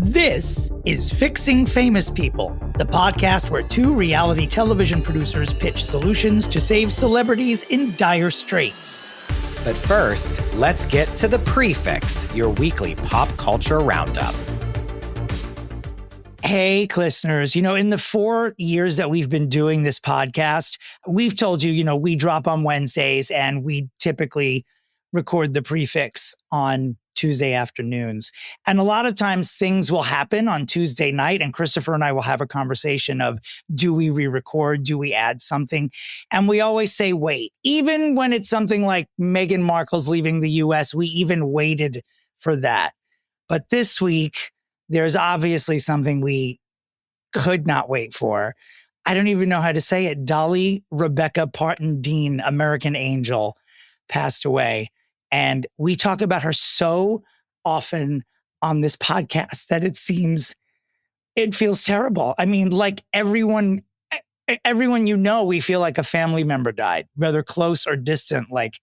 This is Fixing Famous People, the podcast where two reality television producers pitch solutions to save celebrities in dire straits. But first, let's get to the Pre-Fixe, your weekly pop culture roundup. Hey, listeners, in the 4 years that we've been doing this podcast, we've told you, we drop on Wednesdays and we typically record the Pre-Fixe on Tuesday afternoons. And a lot of times things will happen on Tuesday night and Christopher and I will have a conversation of, do we re-record? Do we add something? And we always say, wait. Even when it's something like Meghan Markle's leaving the US, we even waited for that. But this week, there's obviously something we could not wait for. I don't even know how to say it. Dolly Rebecca Parton Dean, American Angel, passed away. And we talk about her so often on this podcast that it feels terrible. I mean, like everyone we feel like a family member died, whether close or distant, like,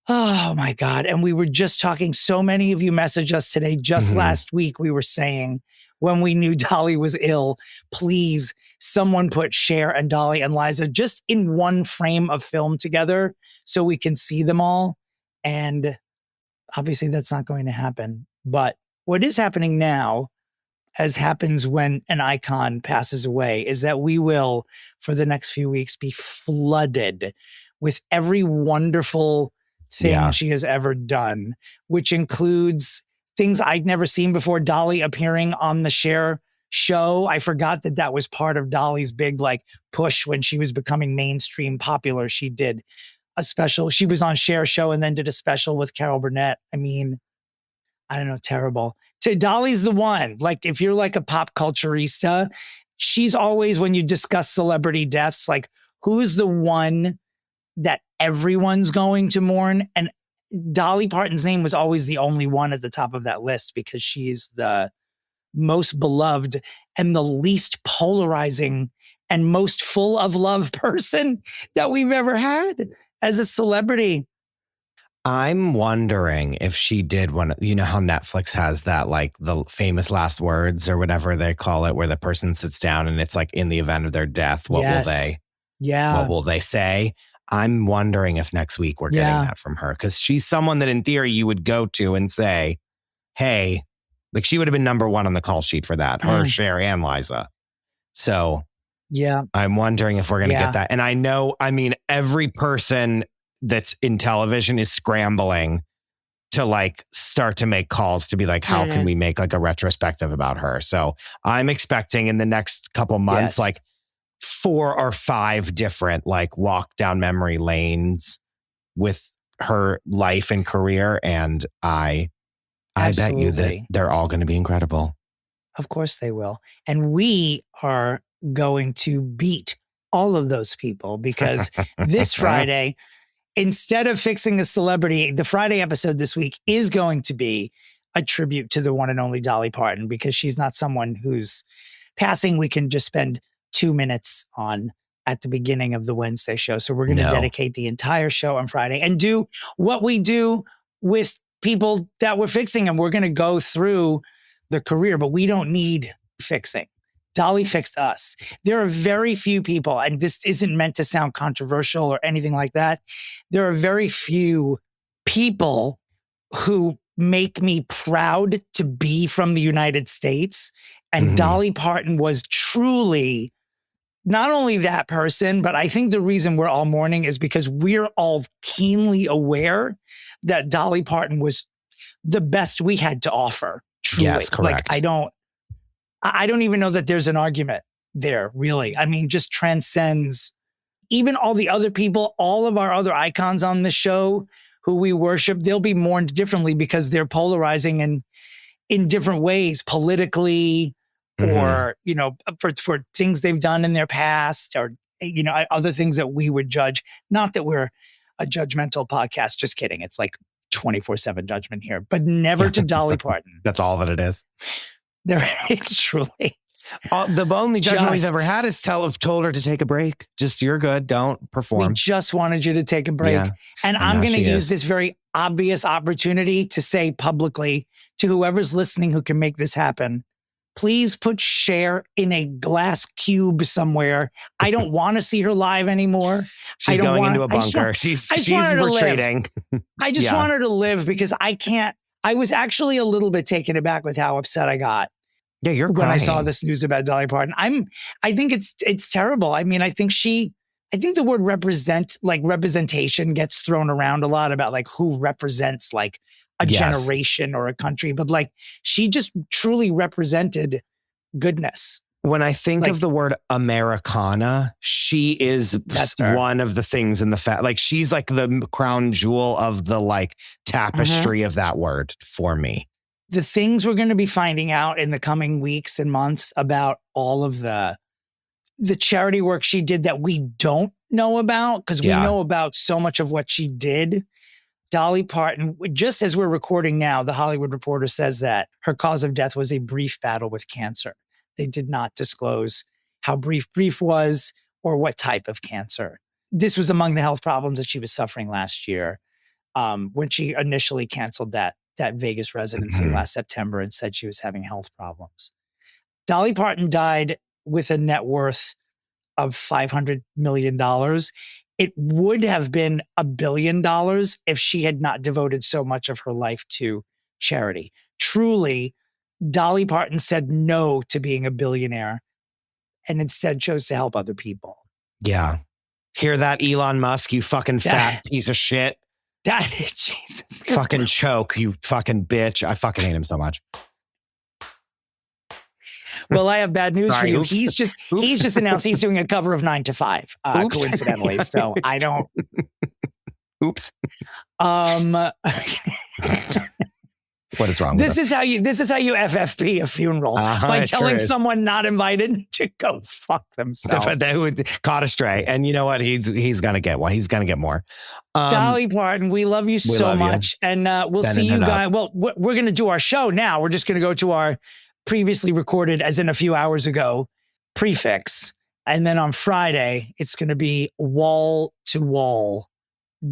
oh my God. And we were just talking, so many of you messaged us today. Just last week, we were saying when we knew Dolly was ill, please, someone put Cher and Dolly and Liza just in one frame of film together so we can see them all. And obviously that's not going to happen. But what is happening now, as happens when an icon passes away, is that we will, for the next few weeks, be flooded with every wonderful thing she has ever done, which includes things I'd never seen before. Dolly appearing on the Cher show. I forgot that was part of Dolly's big push when she was becoming mainstream popular. She did a special. She was on Cher's show and then did a special with Carol Burnett. I mean, I don't know, terrible. Dolly's the one. Like, if you're like a pop culturista, she's always, when you discuss celebrity deaths, like, who's the one that everyone's going to mourn? And Dolly Parton's name was always the only one at the top of that list because she's the most beloved and the least polarizing and most full of love person that we've ever had as a celebrity. I'm wondering if she did one. You know how Netflix has that, like, the famous last words or whatever they call it, where the person sits down and it's like, in the event of their death, what will they say? I'm wondering if next week we're getting that from her, because she's someone that in theory you would go to and say, hey, like, she would have been number one on the call sheet for that, her, Cher, and Liza. So I'm wondering if we're going to get that. And every person that's in television is scrambling to start to make calls to be like, how can we make a retrospective about her? So I'm expecting in the next couple months, 4 or 5 different walk down memory lanes with her life and career. And I bet you that they're all going to be incredible. Of course they will. And we are going to beat all of those people, because this Friday, instead of fixing a celebrity, the Friday episode this week is going to be a tribute to the one and only Dolly Parton, because she's not someone whose passing we can just spend 2 minutes on at the beginning of the Wednesday show. So we're going to dedicate the entire show on Friday and do what we do with people that we're fixing. And we're going to go through the career, but we don't need fixing. Dolly fixed us. There are very few people, and this isn't meant to sound controversial or anything like that. There are very few people who make me proud to be from the United States. And Dolly Parton was truly not only that person, but I think the reason we're all mourning is because we're all keenly aware that Dolly Parton was the best we had to offer. Truly. Yes, correct. I don't even know that there's an argument there, really. I mean, just transcends even all the other people, all of our other icons on the show who we worship. They'll be mourned differently because they're polarizing in different ways, politically, or, for things they've done in their past, or, other things that we would judge. Not that we're a judgmental podcast. Just kidding. It's 24/7 judgment here, but never to Dolly Parton. That's all that it is. It's truly. The only judgment we've ever had is told her to take a break. Just, you're good. Don't perform. We just wanted you to take a break. Yeah. And I'm going to use this very obvious opportunity to say publicly to whoever's listening who can make this happen, please put Cher in a glass cube somewhere. I don't want to see her live anymore. She's going into a bunker. She's retreating. I just want her to live because I can't. I was actually a little bit taken aback with how upset I got. Yeah, you're when crying. I saw this news about Dolly Parton. I think it's terrible. I mean, I think the word representation gets thrown around a lot about like who represents like a generation or a country, but like she just truly represented goodness. When I think of the word Americana, she is one of the things in the like she's like the crown jewel of the like tapestry of that word for me. The things we're going to be finding out in the coming weeks and months about all of the charity work she did that we don't know about, because we know about so much of what she did. Dolly Parton, just as we're recording now, the Hollywood Reporter says that her cause of death was a brief battle with cancer. They did not disclose how brief was or what type of cancer. This was among the health problems that she was suffering last year when she initially canceled that Vegas residency last September and said she was having health problems. Dolly Parton died with a net worth of $500 million. It would have been $1 billion if she had not devoted so much of her life to charity. Truly, Dolly Parton said no to being a billionaire and instead chose to help other people. Yeah. Hear that, Elon Musk, you fucking fat piece of shit. Jesus. Fucking choke, you fucking bitch. I fucking hate him so much. Well, I have bad news for you. He's just announced he's doing a cover of 9 to 5, coincidentally. So I don't. Oops. What is wrong with this? Is how you FFP a funeral by telling someone not invited to go fuck themselves. Who caught astray, and you know what? He's gonna get one. He's gonna get more. Dolly Parton, we love you so much, and we'll see you guys. Well, we're gonna do our show now. We're just gonna go to our previously recorded, as in a few hours ago, Pre-Fixe, and then on Friday it's gonna be wall to wall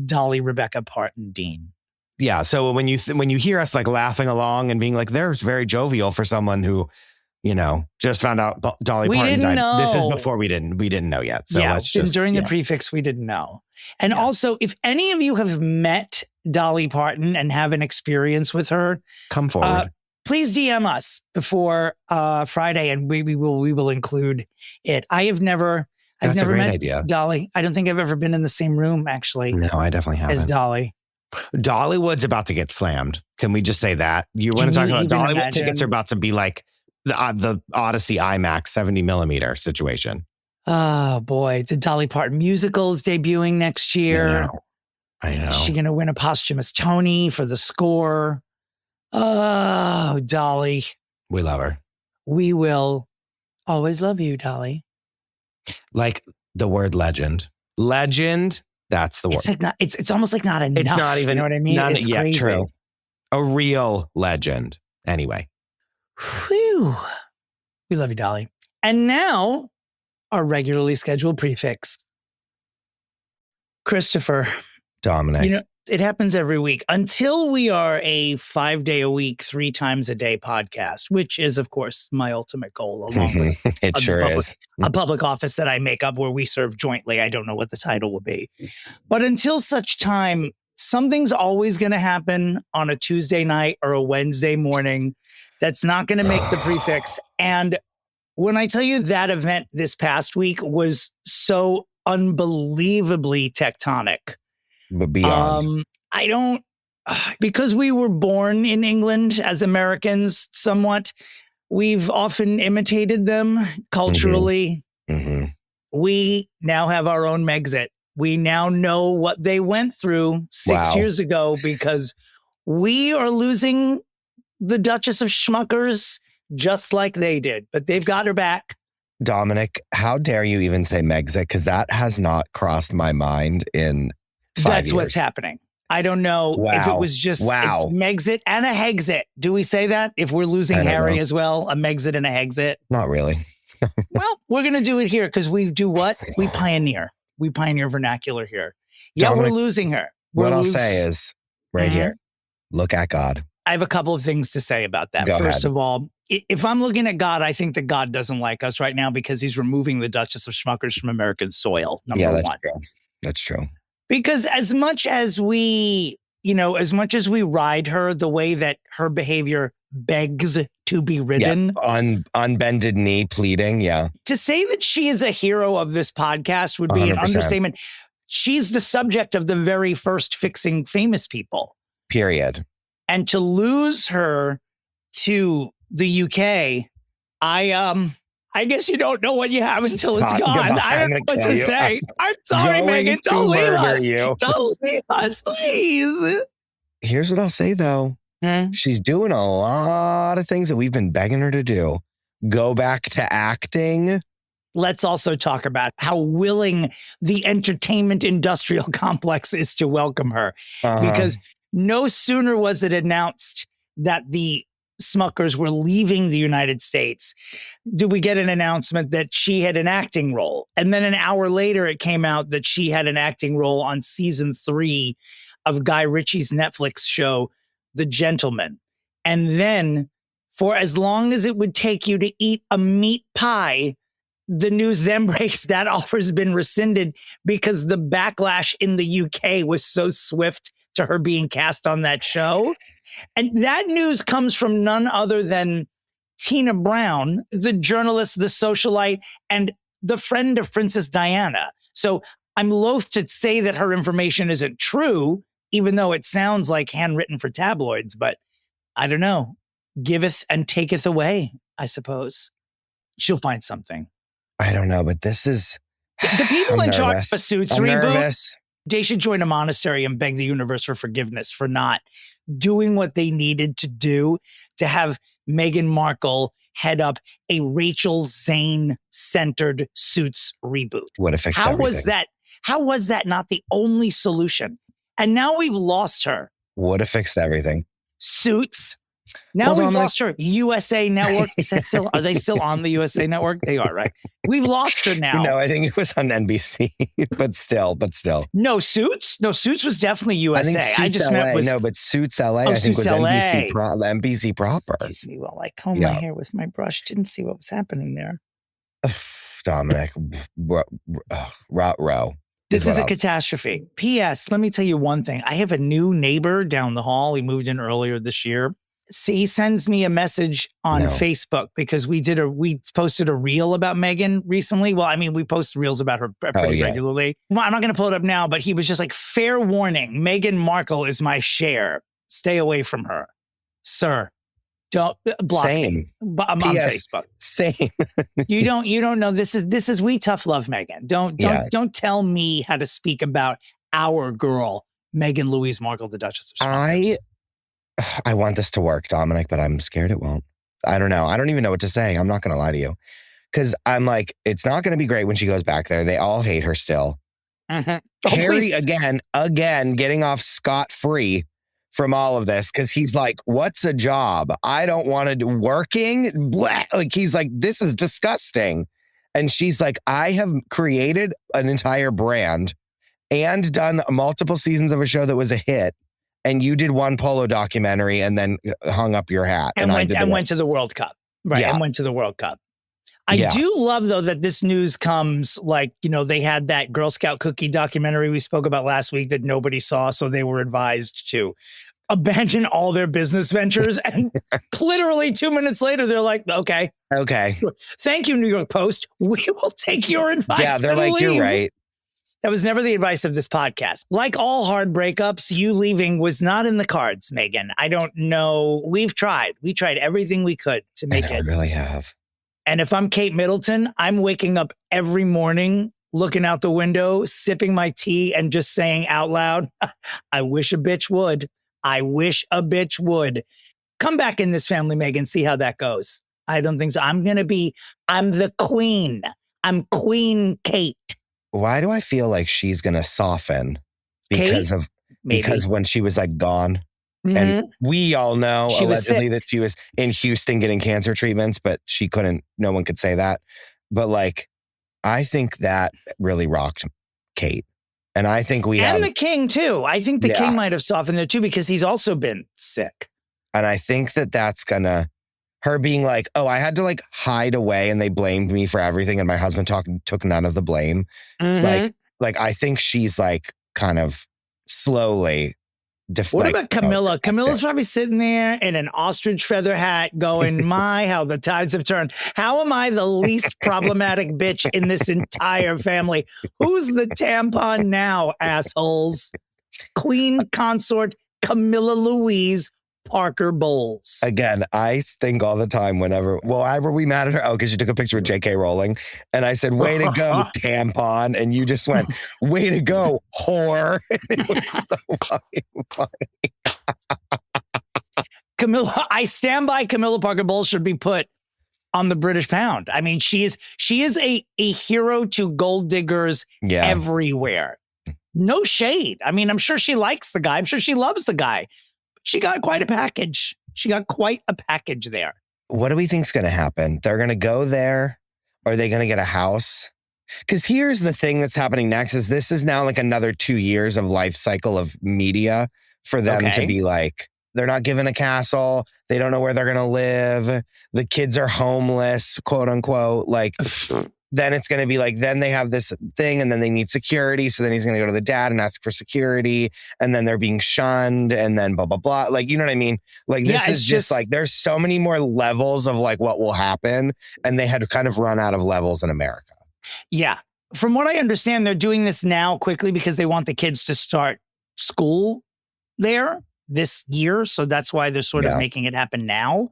Dolly Rebecca Parton Dean. Yeah. So when you hear us like laughing along and being like, they're very jovial for someone who, you know, just found out Dolly Parton died. Know. This is before we didn't know yet. So let's just, during the Pre-Fixe, we didn't know. And also, if any of you have met Dolly Parton and have an experience with her, come forward. Please DM us before Friday, and we will include it. I've never met idea. Dolly. I don't think I've ever been in the same room, actually. No, I definitely haven't. As Dolly. Dollywood's about to get slammed. Can we just say that? You want to talk about Dollywood tickets are about to be like the Odyssey IMAX 70 millimeter situation. Oh boy, the Dolly Parton musical is debuting next year. I know. Is she going to win a posthumous Tony for the score? Oh, Dolly. We love her. We will always love you, Dolly. Like the word legend. Legend. That's the word. It's like it's almost like not enough. It's not even, you know what I mean? It's crazy. True. A real legend. Anyway. Whew. We love you, Dolly. And now, our regularly scheduled Pre-Fixe. Christopher. Dominick. You know, it happens every week until we are a 5-day-a-week, 3 times a day podcast, which is, of course, my ultimate goal. Along with it sure is. A public office that I make up where we serve jointly. I don't know what the title will be. But until such time, something's always going to happen on a Tuesday night or a Wednesday morning that's not going to make the Pre-Fixe. And when I tell you that event this past week was so unbelievably tectonic. But beyond. Because we were born in England as Americans somewhat, we've often imitated them culturally. Mm-hmm. We now have our own Megxit. We now know what they went through 6 years ago because we are losing the Duchess of Schmuckers just like they did, but they've got her back. Dominick, how dare you even say Megxit? Because that has not crossed my mind in 5 That's years. What's happening. I don't know if it was just it's Megxit and a Hexit. Do we say that? If we're losing Harry as well, a Megxit and a Hexit? Not really. Well, we're going to do it here because we do what? We pioneer. We pioneer vernacular here. Yeah, Dominick, we're losing her. What I'll say is right here. Look at God. I have a couple of things to say about that. Go First ahead. of all, if I'm looking at God, I think that God doesn't like us right now because he's removing the Duchess of Schmuckers from American soil, number one. True. That's true. Because as much as we ride her the way that her behavior begs to be ridden. On bended knee pleading, To say that she is a hero of this podcast would be 100%. an understatement. She's the subject of the very first Fixing Famous People. Period. And to lose her to the UK, I guess you don't know what you have until it's gone. Goodbye. I don't know what to say. I'm sorry, Meghan. Don't leave us. Don't leave us, please. Here's what I'll say, though. She's doing a lot of things that we've been begging her to do. Go back to acting. Let's also talk about how willing the entertainment industrial complex is to welcome her. Because no sooner was it announced that the Smuckers were leaving the United States, did we get an announcement that she had an acting role. And then an hour later, it came out that she had an acting role on season 3 of Guy Ritchie's Netflix show, The Gentleman. And then for as long as it would take you to eat a meat pie, the news then breaks that offer's been rescinded because the backlash in the UK was so swift to her being cast on that show. And that news comes from none other than Tina Brown, the journalist, the socialite, and the friend of Princess Diana. So I'm loath to say that her information isn't true, even though it sounds like handwritten for tabloids. But I don't know. Giveth and taketh away, I suppose. She'll find something. I don't know, but this is... The people in charge of a Suits reboot, nervous. They should join a monastery and beg the universe for forgiveness for not doing what they needed to do to have Meghan Markle head up a Rachel Zane-centered Suits reboot. Would have fixed everything. How was that not the only solution? And now we've lost her. Would have fixed everything. Suits. Now we've lost her. USA Network. Is that still? Are they still on the USA Network? They are, right? We've lost her now. No, I think it was on NBC, but still. No, Suits. No, Suits was definitely USA. I just meant no, but Suits LA. I think Suits was LA. NBC proper. Excuse me while I comb my hair with my brush. Didn't see what was happening there. Dominick, row. This is a catastrophe. P.S. Let me tell you one thing. I have a new neighbor down the hall. He moved in earlier this year. See, he sends me a message on Facebook because we posted a reel about Meghan recently. Well, I mean, we post reels about her pretty regularly. Well, I'm not going to pull it up now, but he was just like, fair warning, Meghan Markle is my share. Stay away from her. Sir, don't block me. I'm on Facebook. Same. You don't know. This is we tough love Meghan. Don't tell me how to speak about our girl, Meghan Louise Markle, the Duchess of Schmuckers. I want this to work, Dominick, but I'm scared it won't. I don't know. I don't even know what to say. I'm not going to lie to you. Because I'm like, it's not going to be great when she goes back there. They all hate her still. Harry, again, getting off scot-free from all of this. Because he's like, what's a job? I don't want to do working. Blah. Like, he's like, this is disgusting. And she's like, I have created an entire brand and done multiple seasons of a show that was a hit. And you did one polo documentary and then hung up your hat. And went to the World Cup. Right. Yeah. And went to the World Cup. I do love, though, that this news comes like, they had that Girl Scout cookie documentary we spoke about last week that nobody saw. So they were advised to abandon all their business ventures. And literally 2 minutes later, they're like, okay. Thank you, New York Post. We will take your advice. Yeah, they're like, you're right. That was never the advice of this podcast. Like all hard breakups, you leaving was not in the cards, Meghan. I don't know. We've tried. We tried everything we could to make it. We really have. And if I'm Kate Middleton, I'm waking up every morning, looking out the window, sipping my tea and just saying out loud, I wish a bitch would. I wish a bitch would. Come back in this family, Meghan, see how that goes. I don't think so. I'm the queen. I'm Queen Kate. Why do I feel like she's going to soften because when she was like gone and we all know allegedly that she was in Houston getting cancer treatments, but no one could say that. But like, I think that really rocked Kate. And I think and the king too. I think the king might have softened there too, because he's also been sick. And I think that's gonna, her being like, oh, I had to like hide away and they blamed me for everything. And my husband took none of the blame. Like I think she's like kind of slowly. What about Camilla? Camilla's probably sitting there in an ostrich feather hat going, my, how the tides have turned. How am I the least problematic bitch in this entire family? Who's the tampon now, assholes? Queen consort Camilla Louise Parker Bowles. Again, I think all the time whenever were we mad at her? Oh, because she took a picture with J.K. Rowling. And I said, way to go, tampon. And you just went, way to go, whore. And it was so funny. Camilla, I stand by Camilla Parker Bowles should be put on the British pound. I mean, she is a hero to gold diggers everywhere. No shade. I mean, I'm sure she likes the guy. I'm sure she loves the guy. She got quite a package. There. What do we think's going to happen? They're going to go there. Or are they going to get a house? Because here's the thing that's happening next is this is now like another 2 years of life cycle of media for them to be like, they're not given a castle. They don't know where they're going to live. The kids are homeless, quote unquote. Like, then it's going to be like, then they have this thing and then they need security. So then he's going to go to the dad and ask for security. And then they're being shunned and then blah, blah, blah. Like, you know what I mean? Like, this is just like, there's so many more levels of like what will happen. And they had kind of run out of levels in America. Yeah. From what I understand, they're doing this now quickly because they want the kids to start school there this year. So that's why they're sort of making it happen now.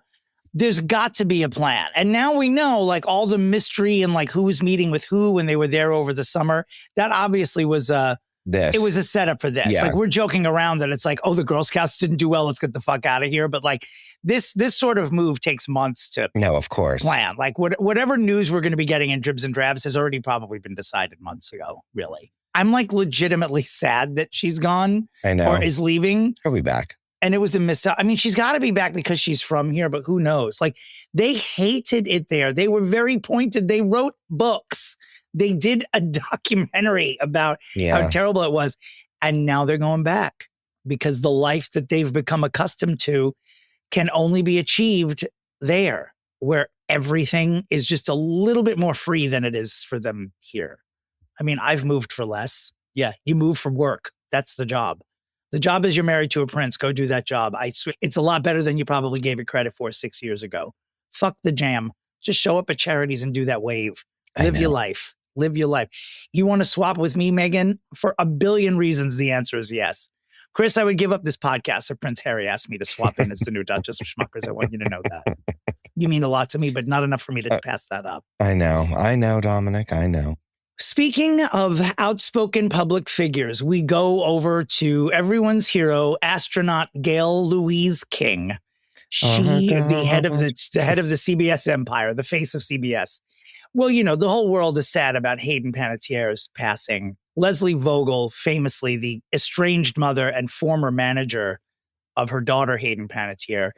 There's got to be a plan. And now we know like all the mystery and like who was meeting with who when they were there over the summer. That obviously was it was a setup for this. Like we're joking around that it's like, oh, the Girl Scouts didn't do well. Let's get the fuck out of here. But like this sort of move takes months to of course plan. Like whatever news we're going to be getting in dribs and drabs has already probably been decided months ago, really. I'm like legitimately sad that she's gone. I know. Or is leaving. She'll be back. And it was a miss. I mean, she's got to be back because she's from here, but who knows? Like, they hated it there. They were very pointed. They wrote books. They did a documentary about how terrible it was. And now they're going back because the life that they've become accustomed to can only be achieved there, where everything is just a little bit more free than it is for them here. I mean, I've moved for less. Yeah, you move for work. That's the job. The job is you're married to a prince. Go do that job. It's a lot better than you probably gave it credit for 6 years ago. Fuck the jam. Just show up at charities and do that wave. Live your life. Live your life. You want to swap with me, Meghan? For a billion reasons, the answer is yes. Chris, I would give up this podcast if Prince Harry asked me to swap in as the new Duchess of Schmuckers. I want you to know that. You mean a lot to me, but not enough for me to pass that up. I know, Dominic. I know. Speaking of outspoken public figures, we go over to everyone's hero, astronaut Gail Louise King. She, the head of the CBS empire, the face of CBS. Well, you know, the whole world is sad about Hayden Panettiere's passing. Leslie Vogel, famously the estranged mother and former manager of her daughter, Hayden Panettiere,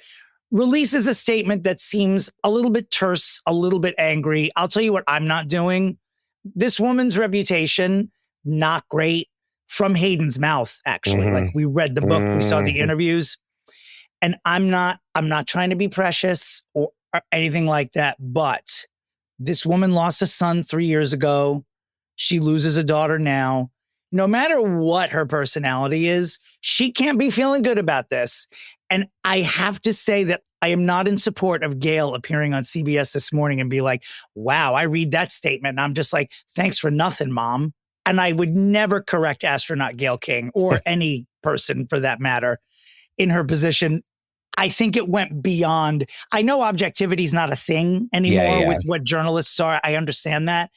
releases a statement that seems a little bit terse, a little bit angry. I'll tell you what I'm not doing. This woman's reputation, not great, from Hayden's mouth, actually. Like, we read the book, we saw the interviews, and I'm not trying to be precious or anything like that, but this woman lost a son 3 years ago. She loses a daughter now. No matter what her personality is, she can't be feeling good about this. And I have to say that I am not in support of Gail appearing on CBS this morning and be like, wow, I read that statement and I'm just like, thanks for nothing, Mom. And I would never correct astronaut Gail King or any person for that matter in her position. I think it went beyond. I know objectivity is not a thing anymore with what journalists are. I understand that.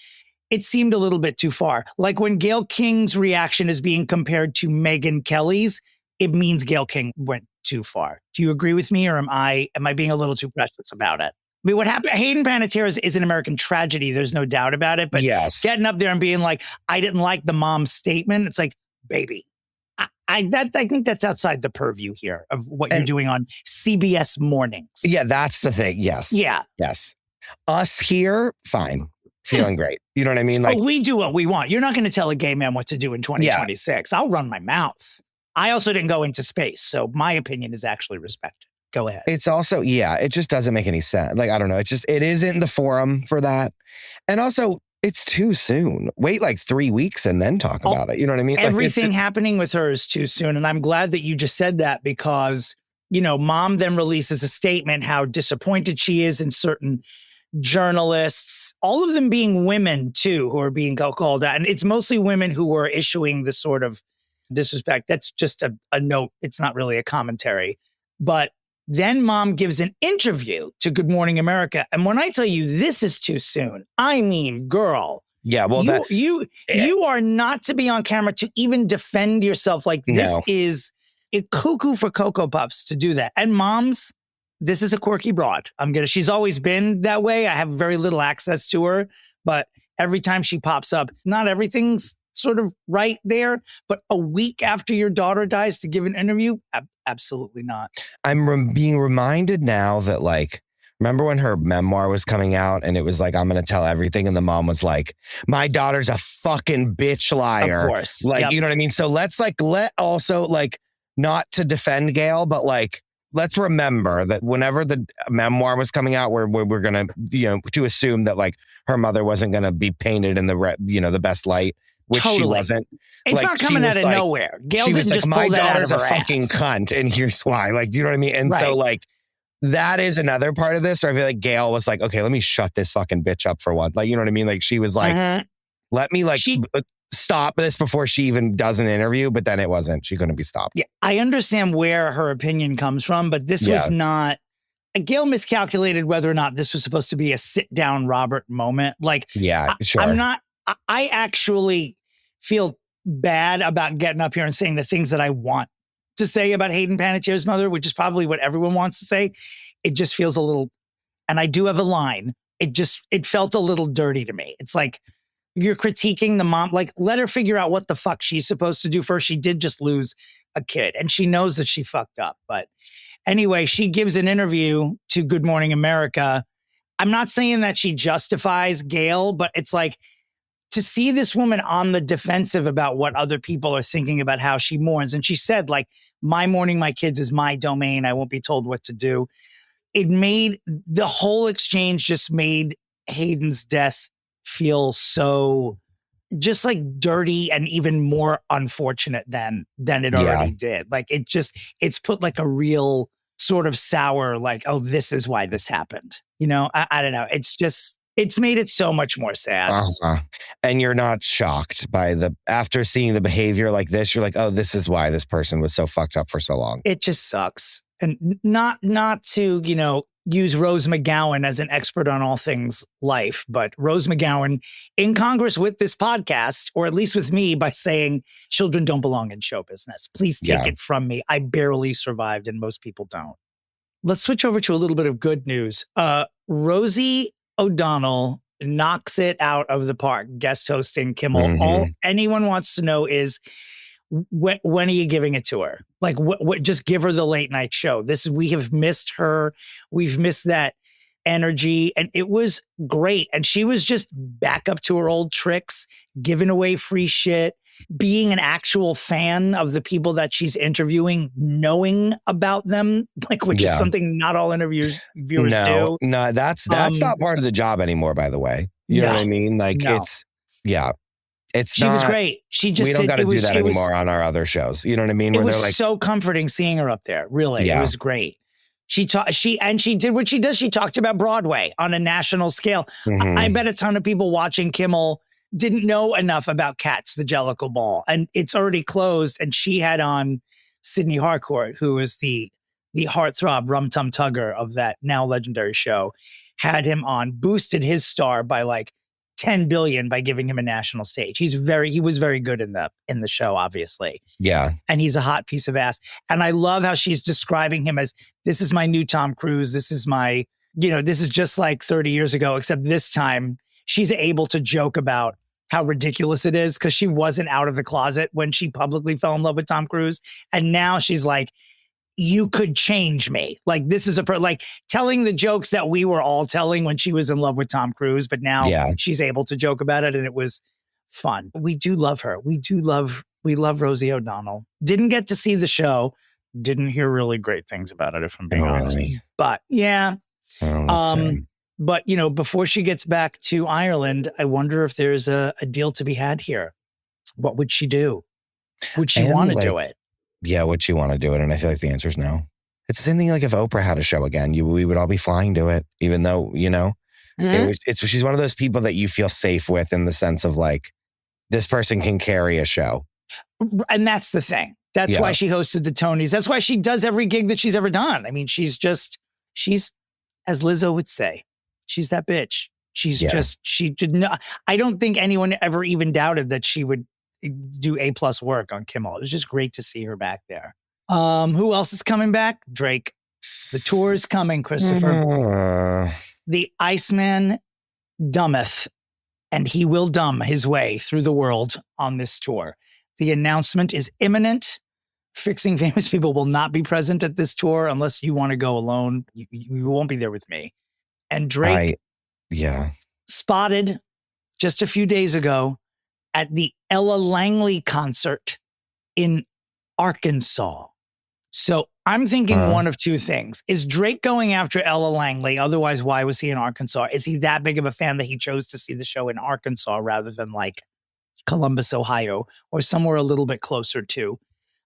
It seemed a little bit too far. Like when Gail King's reaction is being compared to Meghan Kelly's, it means Gail King went too far. Do you agree with me, or am I being a little too precious about it? I mean, what happened? Hayden Panettiere is an American tragedy. There's no doubt about it. But getting up there and being like, I didn't like the mom's statement. It's like, baby, I think that's outside the purview here of what you're doing on CBS mornings. Yeah, that's the thing. Yes. Yeah. Yes. Us here, fine. feeling great. You know what I mean? Like, we do what we want. You're not going to tell a gay man what to do in 2026. I'll run my mouth. I also didn't go into space, so my opinion is actually respected. Go ahead. It's also, it just doesn't make any sense. Like, I don't know. It isn't the forum for that. And also, it's too soon. Wait like 3 weeks and then talk about it. You know what I mean? Everything happening with her is too soon. And I'm glad that you just said that because, mom then releases a statement how disappointed she is in certain journalists, all of them being women too, who are being called out. And it's mostly women who are issuing this sort of disrespect. That's just a note. It's not really a commentary. But then mom gives an interview to Good Morning America. And when I tell you this is too soon, I mean, girl. Yeah, well, you are not to be on camera to even defend yourself. Like this is a cuckoo for Cocoa Puffs to do that. And moms, this is a quirky broad. She's always been that way. I have very little access to her, but every time she pops up, not everything's sort of right there, but a week after your daughter dies to give an interview, absolutely not. I'm being reminded now that, like, remember when her memoir was coming out and it was like, I'm going to tell everything. And the mom was like, my daughter's a fucking bitch liar. Of course. Like, you know what I mean? So let's not to defend Gail, but like, let's remember that whenever the memoir was coming out, we're going to, to assume that like her mother wasn't going to be painted in the best light. Which she wasn't. It's not coming out of nowhere. Gail didn't just pull that out of her ass. My daughter's a fucking cunt, and here's why. Like, do you know what I mean? And so, like, that is another part of this where I feel like Gail was like, okay, let me shut this fucking bitch up for one. Like, you know what I mean? Like, she was like, let me stop this before she even does an interview. But then it wasn't. She couldn't be stopped. Yeah, I understand where her opinion comes from, but this was not. Gail miscalculated whether or not this was supposed to be a sit down Robert moment. Like, sure. I actually feel bad about getting up here and saying the things that I want to say about Hayden Panettiere's mother, which is probably what everyone wants to say. It just feels a little, and I do have a line. It felt a little dirty to me. It's like you're critiquing the mom, like let her figure out what the fuck she's supposed to do first. She did just lose a kid and she knows that she fucked up. But anyway, she gives an interview to Good Morning America. I'm not saying that she justifies Gail, but it's like, to see this woman on the defensive about what other people are thinking about how she mourns. And she said, like, my mourning my kids is my domain. I won't be told what to do. It made the whole exchange just made Hayden's death feel so just like dirty and even more unfortunate than it already did. Like it's put like a real sort of sour, like, oh, this is why this happened. I don't know. It's made it so much more sad. And you're not shocked by after seeing the behavior like this, you're like, oh, this is why this person was so fucked up for so long. It just sucks. And not to, use Rose McGowan as an expert on all things life, but Rose McGowan in Congress with this podcast, or at least with me, by saying children don't belong in show business. Please take it from me. I barely survived and most people don't. Let's switch over to a little bit of good news. Rosie O'Donnell knocks it out of the park, guest hosting Kimmel. Mm-hmm. All anyone wants to know is when are you giving it to her? Like, what? Just give her the late night show. We have missed her. We've missed that energy, and it was great. And she was just back up to her old tricks, giving away free shit, being an actual fan of the people that she's interviewing, knowing about them, like, which is something not all viewers do. No, that's not part of the job anymore, by the way. You know what I mean? Like, she was great. We don't got to do that anymore on our other shows. You know what I mean? It was so comforting seeing her up there. Really, it was great. She did what she does. She talked about Broadway on a national scale. Mm-hmm. I bet a ton of people watching Kimmel didn't know enough about Cats, the Jellicle Ball, and it's already closed. And she had on Sidney Harcourt, who is the heartthrob Rum Tum Tugger of that now legendary show, had him on, boosted his star by like 10 billion by giving him a national stage. He was very good in the show, obviously. Yeah. And he's a hot piece of ass. And I love how she's describing him as, this is my new Tom Cruise. This is my, this is just like 30 years ago, except this time she's able to joke about how ridiculous it is because she wasn't out of the closet when she publicly fell in love with Tom Cruise. And now she's like, you could change me. Like this is like telling the jokes that we were all telling when she was in love with Tom Cruise, but now she's able to joke about it and it was fun. We do love her. We love Rosie O'Donnell. Didn't get to see the show. Didn't hear really great things about it, if I'm being honest. Really? But yeah. But you know, before she gets back to Ireland, I wonder if there's a deal to be had here. What would she do? Would she want to do it? Yeah, would she want to do it? And I feel like the answer is no. It's the same thing like if Oprah had a show again, we would all be flying to it, even though, you know, she's one of those people that you feel safe with in the sense of like, this person can carry a show. And that's the thing. That's why she hosted the Tonys. That's why she does every gig that she's ever done. I mean, she's, as Lizzo would say, she's that bitch. She did not, I don't think anyone ever even doubted that she would do A+ work on Kimmel. It was just great to see her back there. Who else is coming back? Drake. The tour is coming, Christopher. The Iceman dumbeth, and he will dumb his way through the world on this tour. The announcement is imminent. Fixing Famous People will not be present at this tour unless you want to go alone. You won't be there with me. And Drake spotted just a few days ago at the Ella Langley concert in Arkansas. So I'm thinking one of two things. Is Drake going after Ella Langley? Otherwise, why was he in Arkansas? Is he that big of a fan that he chose to see the show in Arkansas rather than like Columbus, Ohio, or somewhere a little bit closer to?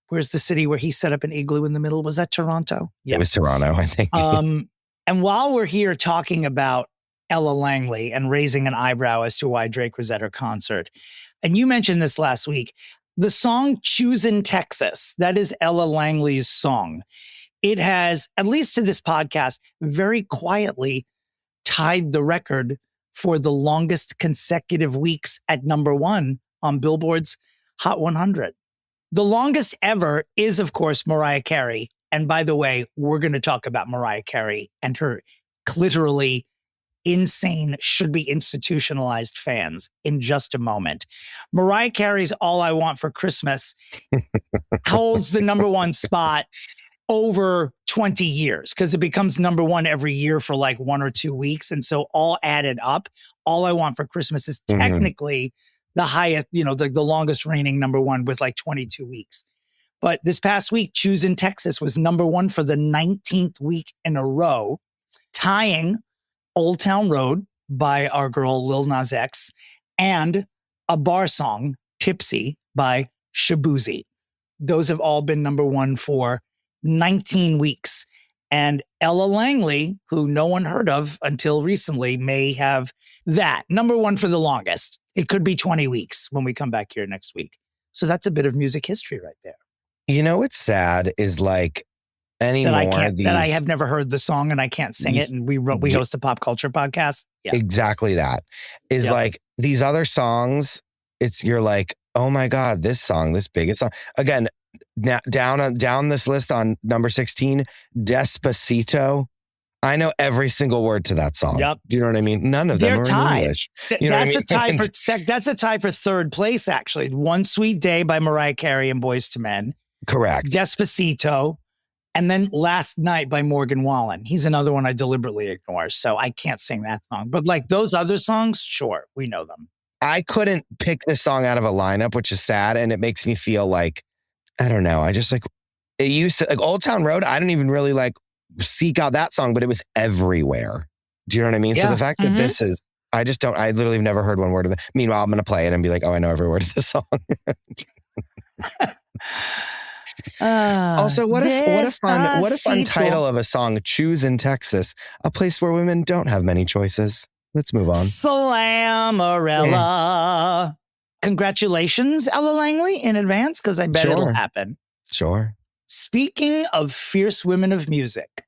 Where's the city where he set up an igloo in the middle? Was that Toronto? Yeah. It was Toronto, I think. And while we're here talking about Ella Langley and raising an eyebrow as to why Drake was at her concert, and you mentioned this last week, the song Choosin' Texas, that is Ella Langley's song. It has, at least to this podcast, very quietly tied the record for the longest consecutive weeks at #1 on Billboard's Hot 100. The longest ever is, of course, Mariah Carey. And by the way, we're going to talk about Mariah Carey and her clitorally insane, should be institutionalized fans in just a moment. Mariah Carey's All I Want for Christmas holds the #1 spot over 20 years because it becomes #1 every year for like 1 or 2 weeks. And so all added up, All I Want for Christmas is technically the highest, you know, the longest reigning #1 with like 22 weeks. But this past week, Choosin' Texas was #1 for the 19th week in a row, tying Old Town Road by our girl Lil Nas X and a bar song, Tipsy by Shaboozey. Those have all been #1 for 19 weeks. And Ella Langley, who no one heard of until recently, may have that #1 for the longest. It could be 20 weeks when we come back here next week. So that's a bit of music history right there. You know what's sad is like anymore that I have never heard the song and I can't sing it. And we host a pop culture podcast. Yeah. Exactly that is like these other songs. You're like, oh my God, this song, this biggest song. Again, now down this list on number 16, Despacito. I know every single word to that song. Yep. Do you know what I mean? None of them are in English. That's a tie for third place, actually. One Sweet Day by Mariah Carey and Boyz II Men. Correct. Despacito. And then Last Night by Morgan Wallen. He's another one I deliberately ignore, so I can't sing that song. But like those other songs, sure, we know them. I couldn't pick this song out of a lineup, which is sad. And it makes me feel like, I don't know. I just like, it used to, like Old Town Road, I didn't even really like seek out that song, but it was everywhere. Do you know what I mean? Yeah. So the fact that this is, I literally have never heard one word of it. Meanwhile, I'm going to play it and be like, oh, I know every word of this song. Also, what a fun title of a song, Choosin' Texas, a place where women don't have many choices. Let's move on. Slamarella. Congratulations, Ella Langley, in advance, because I bet it'll happen. Sure. Speaking of fierce women of music,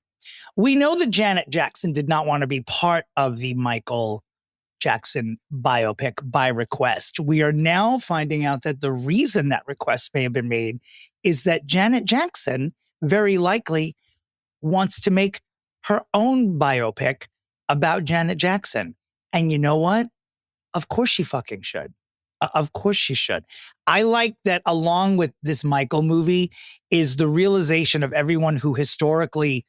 we know that Janet Jackson did not want to be part of the Michael Jackson biopic by request. We are now finding out that the reason that request may have been made is that Janet Jackson very likely wants to make her own biopic about Janet Jackson. And you know what? Of course she fucking should. Of course she should. I like that along with this Michael movie is the realization of everyone who historically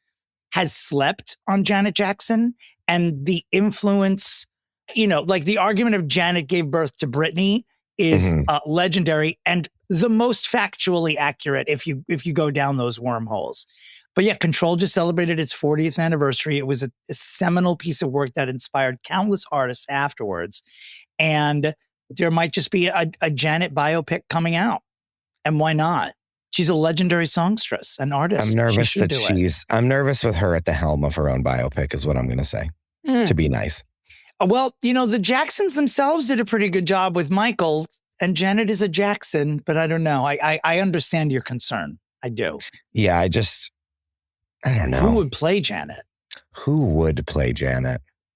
has slept on Janet Jackson and the influence, like the argument of Janet gave birth to Britney is legendary and the most factually accurate if you go down those wormholes. But yeah, Control just celebrated its 40th anniversary. It was a seminal piece of work that inspired countless artists afterwards. And there might just be a Janet biopic coming out. And why not? She's a legendary songstress, an artist. I'm nervous with her at the helm of her own biopic is what I'm going to say, to be nice. Well, the Jacksons themselves did a pretty good job with Michael, and Janet is a Jackson, but I don't know. I understand your concern. I do. Yeah, I don't know. Who would play Janet?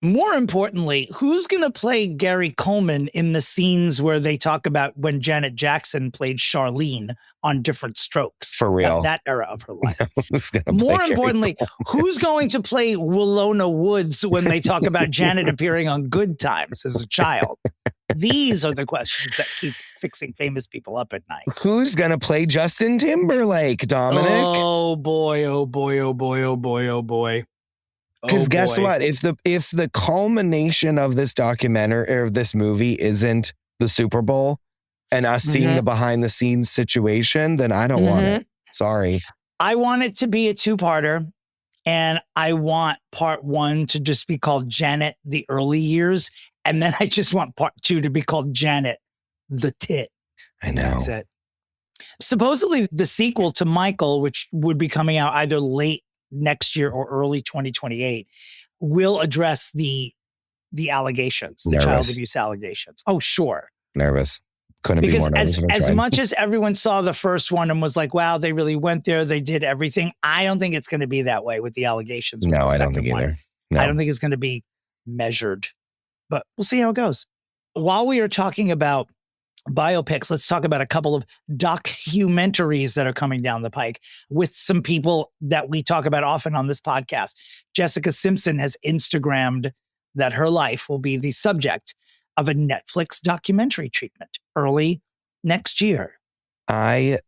More importantly, who's going to play Gary Coleman in the scenes where they talk about when Janet Jackson played Charlene on Different Strokes? For real. That era of her life. More importantly, who's going to play Willona Woods when they talk about Janet appearing on Good Times as a child? These are the questions that keep fixing famous people up at night. Who's going to play Justin Timberlake, Dominic? Oh, boy, oh, boy, oh, boy, oh, boy, oh, boy. Because guess what? If the culmination of this documentary or this movie isn't the Super Bowl and us seeing the behind the scenes situation, then I don't want it. Sorry. I want it to be a two-parter, and I want part one to just be called Janet, the early years. And then I just want part two to be called Janet, the tit. I know. That's it. Supposedly the sequel to Michael, which would be coming out either late next year or early 2028, will address the allegations, the child abuse allegations. Oh, sure. Nervous. Couldn't be more nervous. Because as much as everyone saw the first one and was like, wow, they really went there, they did everything. I don't think it's going to be that way with the allegations. No, I don't think either. No. I don't think it's going to be measured, but we'll see how it goes. While we are talking about biopics, let's talk about a couple of documentaries that are coming down the pike with some people that we talk about often on this podcast. Jessica Simpson has Instagrammed that her life will be the subject of a Netflix documentary treatment early next year. I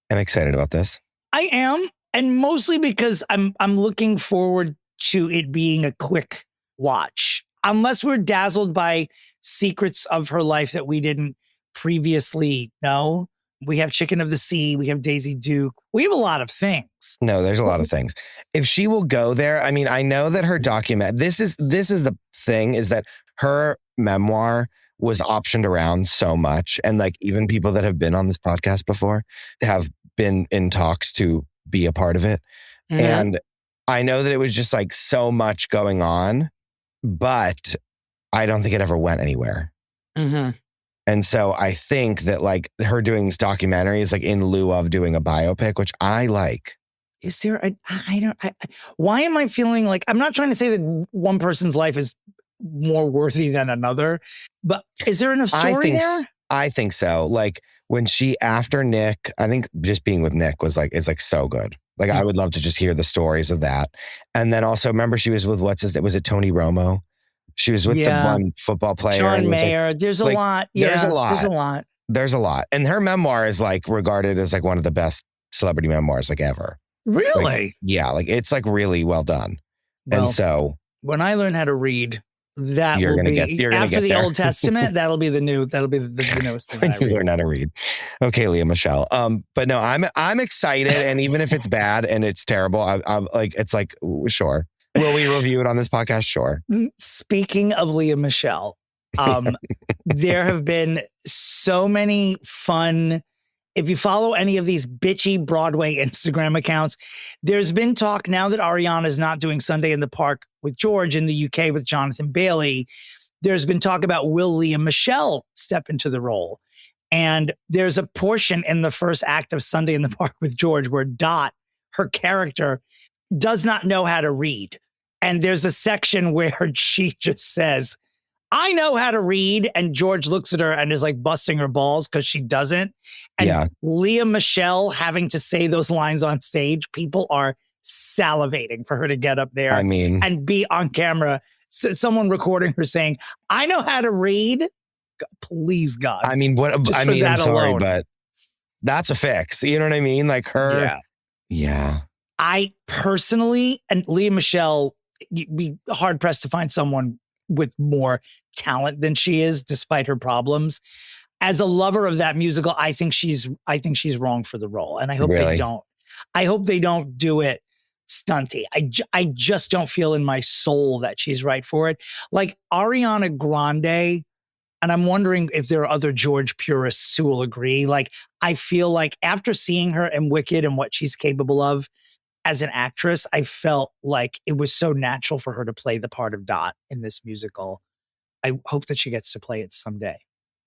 am excited about this. I am, and mostly because I'm looking forward to it being a quick watch. Unless we're dazzled by secrets of her life that we didn't previously know. We have Chicken of the Sea. We have Daisy Duke. We have a lot of things. No, there's a lot of things. If she will go there, I mean, I know that her this is the thing, is that her memoir was optioned around so much. And like even people that have been on this podcast before have been in talks to be a part of it. Mm-hmm. And I know that it was just like so much going on, but I don't think it ever went anywhere. Mm-hmm. And so I think that like her doing this documentary is like in lieu of doing a biopic, which I like. Is there why am I feeling like, I'm not trying to say that one person's life is more worthy than another, but is there enough story there? I think so. Like when after Nick, I think just being with Nick is like so good. Like I would love to just hear the stories of that. And then also remember she was with was it Tony Romo? She was with the one football player. John Mayer. There's a lot. Yeah, there's a lot. And her memoir is like regarded as like one of the best celebrity memoirs like ever. Really? Like, yeah. Like it's like really well done. Well, and so when I learn how to read, that will be after the Old Testament. That'll be the newest thing. When you learn how to read. Okay, Leah Michelle. But no, I'm excited. And even if it's bad and it's terrible, I'm like, it's like, sure. Will we review it on this podcast? Sure. Speaking of Leah Michelle, there have been so many fun. If you follow any of these bitchy Broadway Instagram accounts, there's been talk now that Ariana is not doing Sunday in the Park with George in the UK with Jonathan Bailey. There's been talk about will Leah Michelle step into the role. And there's a portion in the first act of Sunday in the Park with George where Dot, her character, does not know how to read. And there's a section where she just says, I know how to read. And George looks at her and is like busting her balls because she doesn't. And Leah Michelle having to say those lines on stage, people are salivating for her to get up there and be on camera. Someone recording her saying, I know how to read. please, God. I mean, I'm sorry, but that's a fix. You know what I mean? Like her. Yeah. I personally, and Leah Michelle, you'd be hard pressed to find someone with more talent than she is, despite her problems. As a lover of that musical, I think she's wrong for the role. And I hope they don't. I hope they don't do it stunty. I just don't feel in my soul that she's right for it. Like Ariana Grande, and I'm wondering if there are other George purists who will agree. Like, I feel like after seeing her in Wicked and what she's capable of as an actress, I felt like it was so natural for her to play the part of Dot in this musical. I hope that she gets to play it someday.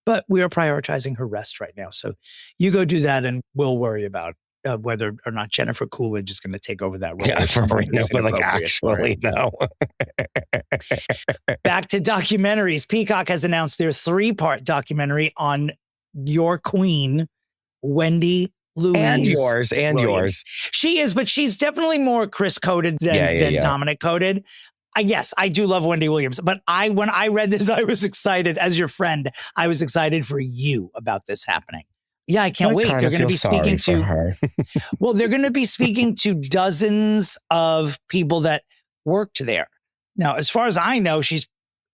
But we are prioritizing her rest right now. So you go do that and we'll worry about whether or not Jennifer Coolidge is going to take over that role. Yeah, for right now, but like actually, no. Back to documentaries. Peacock has announced their 3-part documentary on your queen, Wendy Louise. And yours. She is, but she's definitely more Chris coded than Dominick coded. Yes, I do love Wendy Williams, but when I read this, I was excited. As your friend, I was excited for you about this happening. Yeah, I can't wait. They're going to be speaking to her. Well, they're going to be speaking to dozens of people that worked there. Now, as far as I know, she's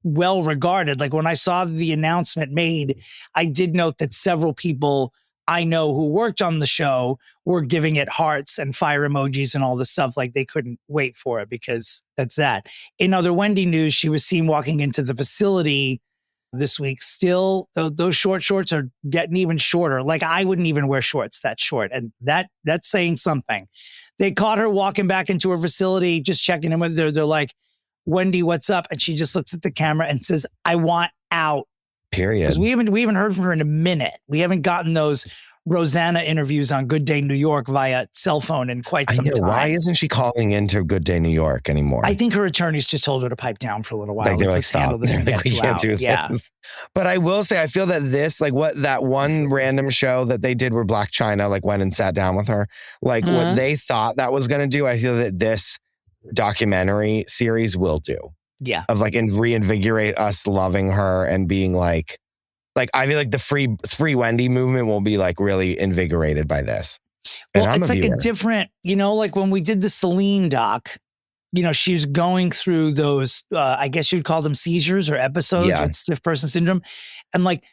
well regarded. Like when I saw the announcement made, I did note that several people I know who worked on the show were giving it hearts and fire emojis and all this stuff. Like they couldn't wait for it because that's that. In other Wendy news, she was seen walking into the facility this week. Still, those short shorts are getting even shorter. Like I wouldn't even wear shorts that short. And that's saying something. They caught her walking back into her facility, just checking in with her. They're like, Wendy, what's up? And she just looks at the camera and says, I want out. Period. Because we haven't heard from her in a minute. We haven't gotten those Rosanna interviews on Good Day New York via cell phone in quite some time. Why isn't she calling into Good Day New York anymore? I think her attorneys just told her to pipe down for a little while. Like they're like, stop. This and we can't do this. But I will say, I feel that this, like what that one random show that they did where Black China like went and sat down with her, like what they thought that was going to do, I feel that this documentary series will do. Yeah. Of like and reinvigorate us loving her and being like I feel like the free Wendy movement will be like really invigorated by this. And well, it's like a different, like when we did the Celine doc, she was going through those, I guess you'd call them seizures or episodes with stiff person syndrome. And like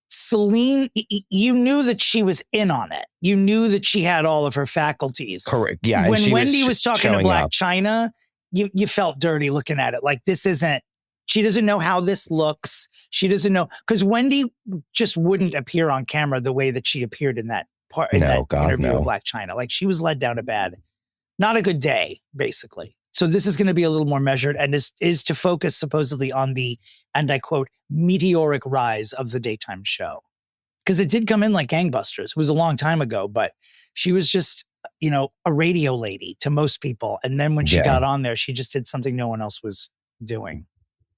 Celine, you knew that she was in on it. You knew that she had all of her faculties. Correct. Yeah. When Wendy was talking to Black China, you felt dirty looking at it. Like she doesn't know how this looks. She doesn't know, because Wendy just wouldn't appear on camera the way that she appeared in that part, interview with Black China. Like she was led down a not a good day, basically. So this is going to be a little more measured and is to focus supposedly on the, and I quote, meteoric rise of the daytime show. Because it did come in like gangbusters. It was a long time ago, but she was just, a radio lady to most people. And then when she got on there, she just did something no one else was doing.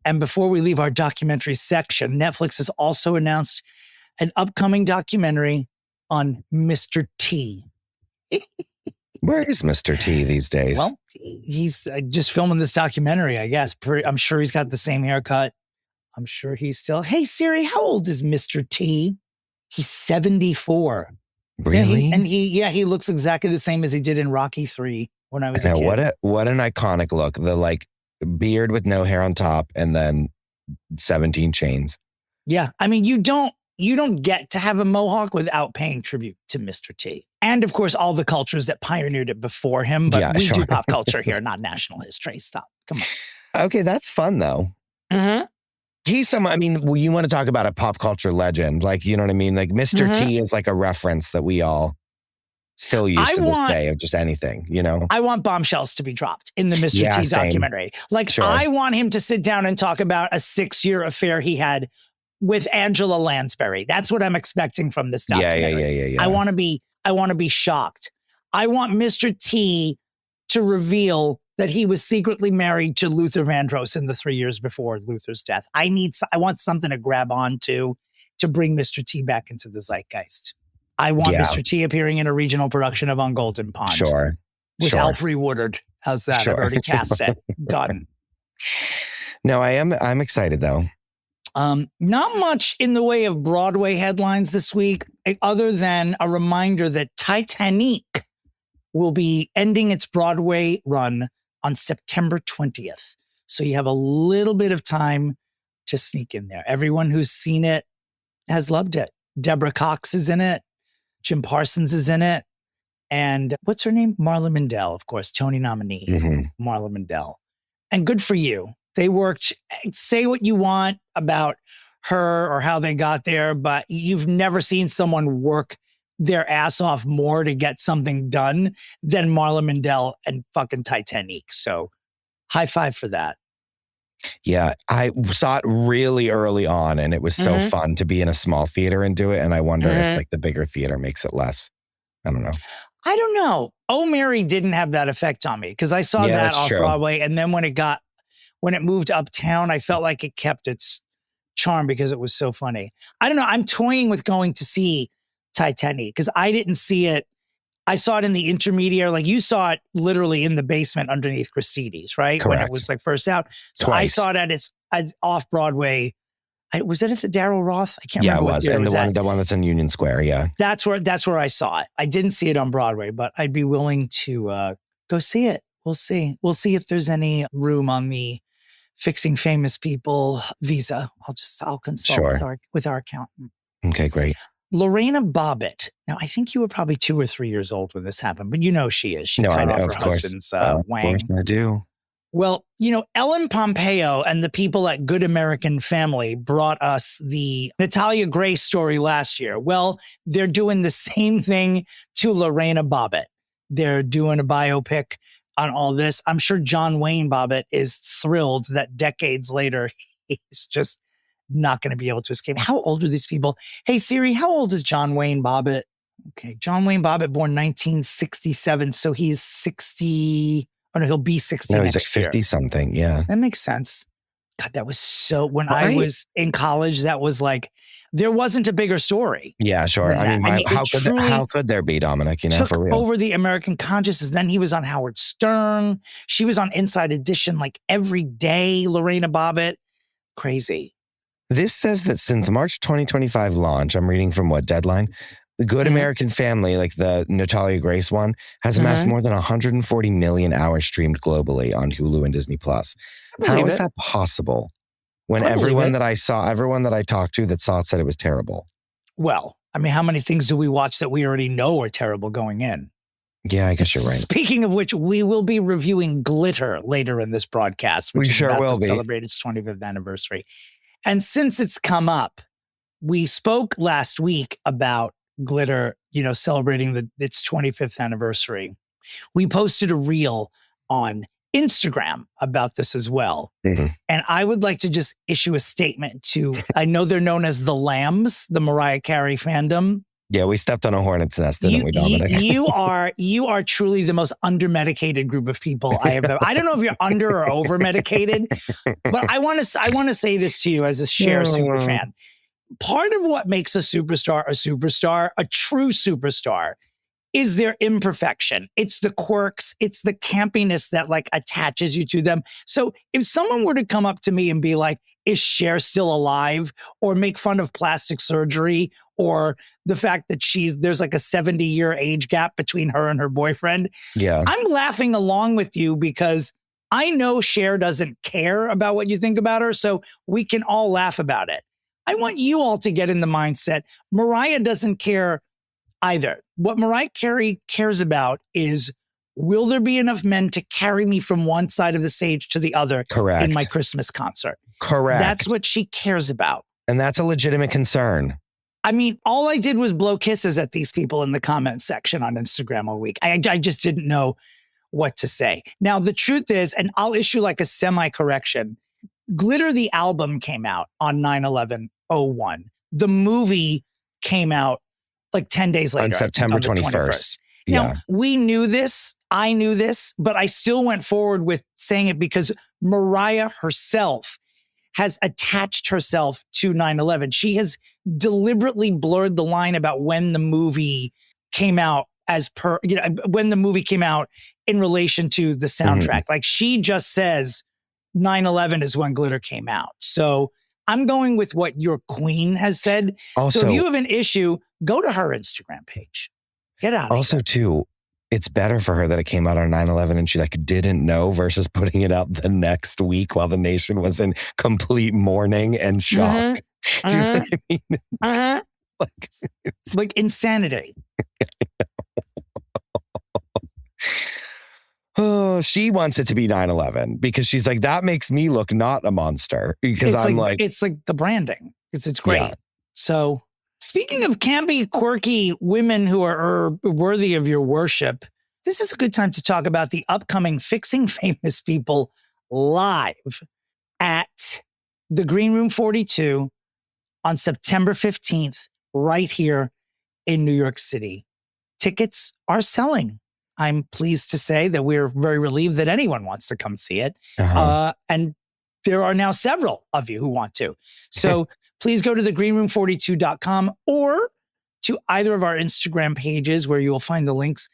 And before we leave our documentary section, Netflix has also announced an upcoming documentary on Mr. T. Where is Mr. T these days? Well, he's just filming this documentary, I guess. I'm sure he's got the same haircut. I'm sure he's still, hey, Siri, how old is Mr. T? He's 74. Really? Yeah, he looks exactly the same as he did in Rocky 3 when I was a kid. What an iconic look. The like beard with no hair on top and then 17 chains. Yeah. I mean, you don't get to have a mohawk without paying tribute to Mr. T. And of course, all the cultures that pioneered it before him. But we do pop culture here, not national history. Stop. Come on. Okay, that's fun though. Mm-hmm. He's you want to talk about a pop culture legend. Like, you know what I mean? Like Mr. T is like a reference that we all still use to this day of just anything, I want bombshells to be dropped in the Mr. T documentary. Like, I want him to sit down and talk about a 6-year affair he had with Angela Lansbury. That's what I'm expecting from this documentary. Yeah. I want to be shocked. I want Mr. T to reveal that he was secretly married to Luther Vandross in the 3 years before Luther's death. I want something to grab onto to bring Mr. T back into the zeitgeist. I want Mr. T appearing in a regional production of On Golden Pond. Sure. With Alfre Woodard. How's that? I've already cast it. Done. No, I'm excited though. Not much in the way of Broadway headlines this week, other than a reminder that Titanic will be ending its Broadway run on September 20th. So you have a little bit of time to sneak in there. Everyone who's seen it has loved it. Deborah Cox is in it. Jim Parsons is in it. And what's her name? Marla Mandel, of course, Tony nominee, Marla Mandel. And good for you. They worked, say what you want about her or how they got there, but you've never seen someone work their ass off more to get something done than Marla Mandel and fucking Titanic. So high five for that. Yeah, I saw it really early on, and it was so fun to be in a small theater and do it. And I wonder if like the bigger theater makes it less. I don't know. I don't know. Oh, Mary didn't have that effect on me because I saw that off Broadway. And then when it moved uptown, I felt like it kept its charm because it was so funny. I don't know. I'm toying with going to see Titanic because I didn't see it. I saw it in the intermediate, like you saw it literally in the basement underneath Christie's, right? Correct. When it was like first out. So Twice. I saw it at its off Broadway. Was it at the Darryl Roth? I can't remember. Yeah, it was. And the one that's in Union Square. Yeah. That's where I saw it. I didn't see it on Broadway, but I'd be willing to go see it. We'll see. We'll see if there's any room on the Fixing Famous People visa. I'll consult with our accountant. Okay, great. Lorena Bobbitt. Now, I think you were probably 2 or 3 years old when this happened, but you know she is. She cut off her husband's wang. Of course I do. Well, Ellen Pompeo and the people at Good American Family brought us the Natalia Grace story last year. Well, they're doing the same thing to Lorena Bobbitt. They're doing a biopic on all this. I'm sure John Wayne Bobbitt is thrilled that decades later, he's just not going to be able to escape. How old are these people? Hey, Siri, how old is John Wayne Bobbitt? Okay, John Wayne Bobbitt, born 1967. So he's 60. Oh, no, he'll be 60 No, next he's like 50 year. something. Yeah. That makes sense. God, that was so, when I was in college, that was like, there wasn't a bigger story. Yeah, sure. I mean, how could there be, Dominic? Took for real. over the American consciousness. Then he was on Howard Stern. She was on Inside Edition like every day, Lorena Bobbitt. Crazy. This says that since March 2025 launch, I'm reading from Deadline, the Good American Family, like the Natalia Grace one, has amassed more than 140 million hours streamed globally on Hulu and Disney Plus. How is that possible? When everyone that I talked to that saw it said it was terrible. Well, I mean, how many things do we watch that we already know are terrible going in? Yeah, I guess you're right. Speaking of which, we will be reviewing Glitter later in this broadcast, which is about to celebrate its 25th anniversary. And since it's come up, we spoke last week about Glitter, celebrating its 25th anniversary. We posted a reel on Instagram about this as well. And I would like to just issue a statement to, I know they're known as the Lambs, the Mariah Carey fandom. Yeah, we stepped on a hornet's nest, didn't we, Dominic? You are truly the most under-medicated group of people I have ever. I don't know if you're under or over-medicated, but I want to say this to you as a Cher super fan. Part of what makes a superstar, a true superstar, is their imperfection. It's the quirks. It's the campiness that like attaches you to them. So if someone were to come up to me and be like, is Cher still alive? Or make fun of plastic surgery or the fact that there's like a 70-year age gap between her and her boyfriend. Yeah. I'm laughing along with you because I know Cher doesn't care about what you think about her. So we can all laugh about it. I want you all to get in the mindset. Mariah doesn't care either. What Mariah Carey cares about is, will there be enough men to carry me from one side of the stage to the other in my Christmas concert? Correct. That's what she cares about. And that's a legitimate concern. I mean, all I did was blow kisses at these people in the comment section on Instagram all week. I just didn't know what to say. Now, the truth is, and I'll issue like a semi-correction, Glitter, the album, came out on 9/11/01. The movie came out like 10 days later. On September 21st. Now, we knew this. I knew this, but I still went forward with saying it because Mariah herself has attached herself to 9/11. She has deliberately blurred the line about when the movie came out when the movie came out in relation to the soundtrack. Like she just says 9/11 is when Glitter came out. So I'm going with what your queen has said. Also, so if you have an issue, go to her Instagram page. Get out of Also, here. too, it's better for her that it came out on 9/11 and she like didn't know versus putting it out the next week while the nation was in complete mourning and shock. Do you know what I mean? It's like insanity. Oh, she wants it to be 9/11 because she's like, that makes me look not a monster. Because It's I'm like it's like the branding. It's great. Yeah. So speaking of campy, quirky women who are worthy of your worship, this is a good time to talk about the upcoming Fixing Famous People live at the Green Room 42 on September 15th, right here in New York City. Tickets are selling. I'm pleased to say that we're very relieved that anyone wants to come see it. And there are now several of you who want to. So please go to thegreenroom42.com or to either of our Instagram pages where you will find the links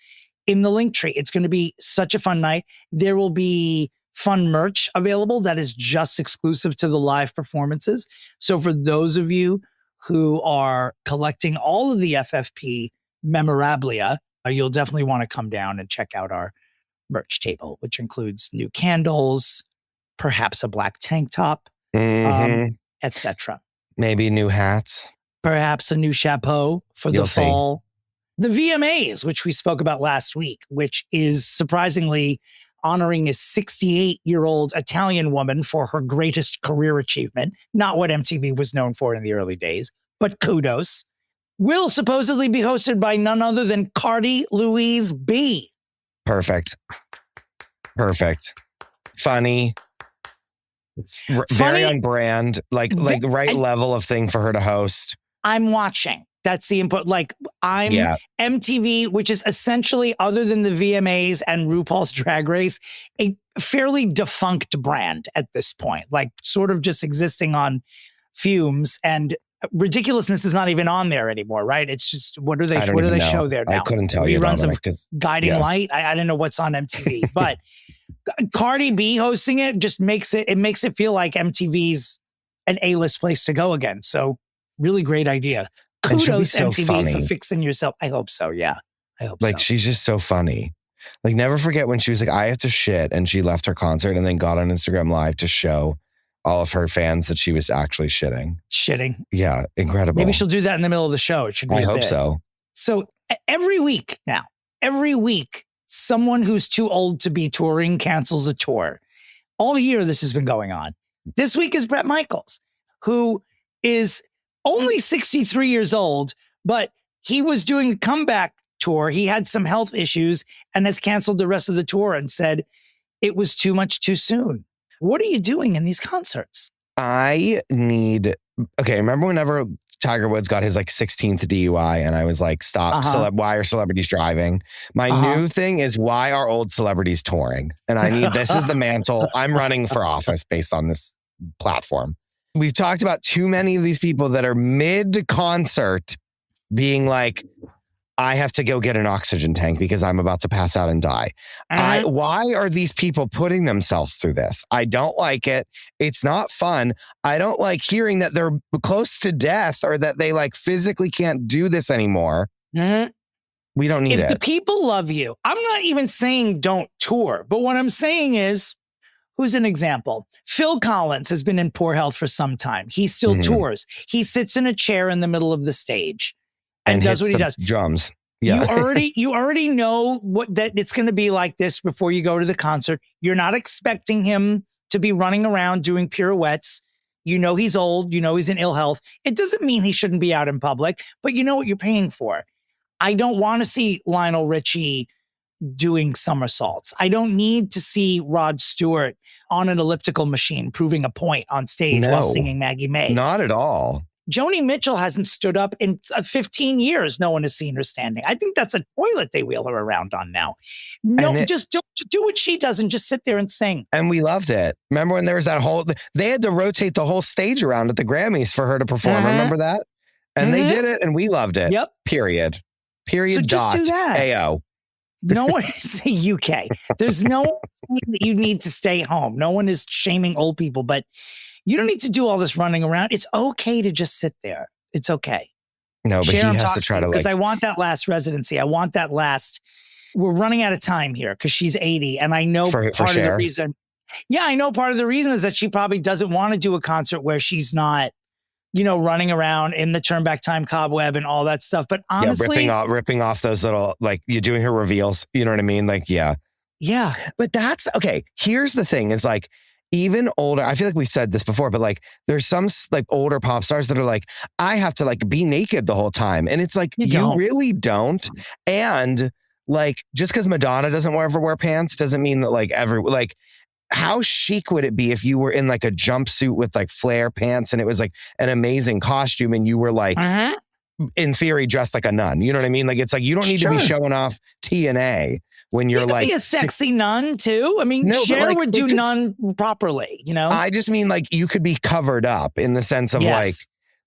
in the link tree. It's going to be such a fun night. There will be fun merch available that is just exclusive to the live performances. So for those of you who are collecting all of the FFP memorabilia, you'll definitely want to come down and check out our merch table, which includes new candles, perhaps a black tank top, etc. Maybe new hats. Perhaps a new chapeau for You'll the fall. The VMAs, which we spoke about last week, which is surprisingly honoring a 68-year-old Italian woman for her greatest career achievement. Not what MTV was known for in the early days, but kudos. Will supposedly be hosted by none other than Cardi Louise B. Perfect. Funny. Very on brand. Like the right level of thing for her to host. I'm watching. That's the input. Like MTV, which is essentially, other than the VMAs and RuPaul's Drag Race, a fairly defunct brand at this point, like sort of just existing on fumes, and ridiculousness is not even on there anymore, right? It's just, what do they show there now? I couldn't tell you. Reruns of Guiding Light. I don't know what's on MTV, but Cardi B hosting it just makes it feel like MTV's an A-list place to go again. So really great idea. Kudos so MTV funny. for fixing yourself. I hope so. Yeah, I hope so. She's just so funny. Like, never forget when she was like, I have to shit, and she left her concert and then got on Instagram Live to show all of her fans that she was actually shitting. Yeah, incredible. Maybe she'll do that in the middle of the show. It should be. I hope so. So every week, someone who's too old to be touring cancels a tour. All year, this has been going on. This week is Bret Michaels, who is only 63 years old, but he was doing a comeback tour. He had some health issues and has canceled the rest of the tour and said it was too much too soon. What are you doing in these concerts? Remember whenever Tiger Woods got his like 16th DUI and I was like, stop, why are celebrities driving? My new thing is, why are old celebrities touring? And this is the mantle. I'm running for office based on this platform. We've talked about too many of these people that are mid-concert being like, I have to go get an oxygen tank because I'm about to pass out and die. Why are these people putting themselves through this? I don't like it. It's not fun. I don't like hearing that they're close to death or that they like physically can't do this anymore. We don't need it. If the people love you, I'm not even saying don't tour, but what I'm saying is, who's an example? Phil Collins has been in poor health for some time. He still tours. He sits in a chair in the middle of the stage and does what he does. Drums. Yeah. You already know that it's going to be like this before you go to the concert. You're not expecting him to be running around doing pirouettes. You know he's old. You know he's in ill health. It doesn't mean he shouldn't be out in public, but you know what you're paying for. I don't want to see Lionel Richie doing somersaults. I don't need to see Rod Stewart on an elliptical machine proving a point on stage while singing Maggie May. Not at all. Joni Mitchell hasn't stood up in 15 years. No one has seen her standing. I think that's a toilet they wheel her around on now. Just do what she does and just sit there and sing. And we loved it. Remember when there was they had to rotate the whole stage around at the Grammys for her to perform. Remember that? And they did it and we loved it. Yep. Period. So just do that. AO. No one is the UK. There's no one saying that you need to stay home. No one is shaming old people, but you don't need to do all this running around. It's okay to just sit there. It's okay. No, but Sharon, he has to try to because I want that last residency. I want that last. We're running out of time here because she's 80, and I know part of the reason. Yeah, I know part of the reason is that she probably doesn't want to do a concert where she's not, running around in the turn back time cobweb and all that stuff. But honestly, ripping off those little, like, you're doing her reveals. You know what I mean? Like, yeah. Yeah. But that's okay. Here's the thing is like, even older, I feel like we've said this before, but like there's some like older pop stars that are like, I have to like be naked the whole time. And it's like, you really don't. And like, just because Madonna doesn't ever wear pants doesn't mean that like how chic would it be if you were in like a jumpsuit with like flare pants and it was like an amazing costume and you were like, in theory, dressed like a nun. You know what I mean? Like, it's like, you don't need to be showing off TNA when you're like be a sexy nun too. I mean, Cher would do nun properly, I just mean like you could be covered up in the sense of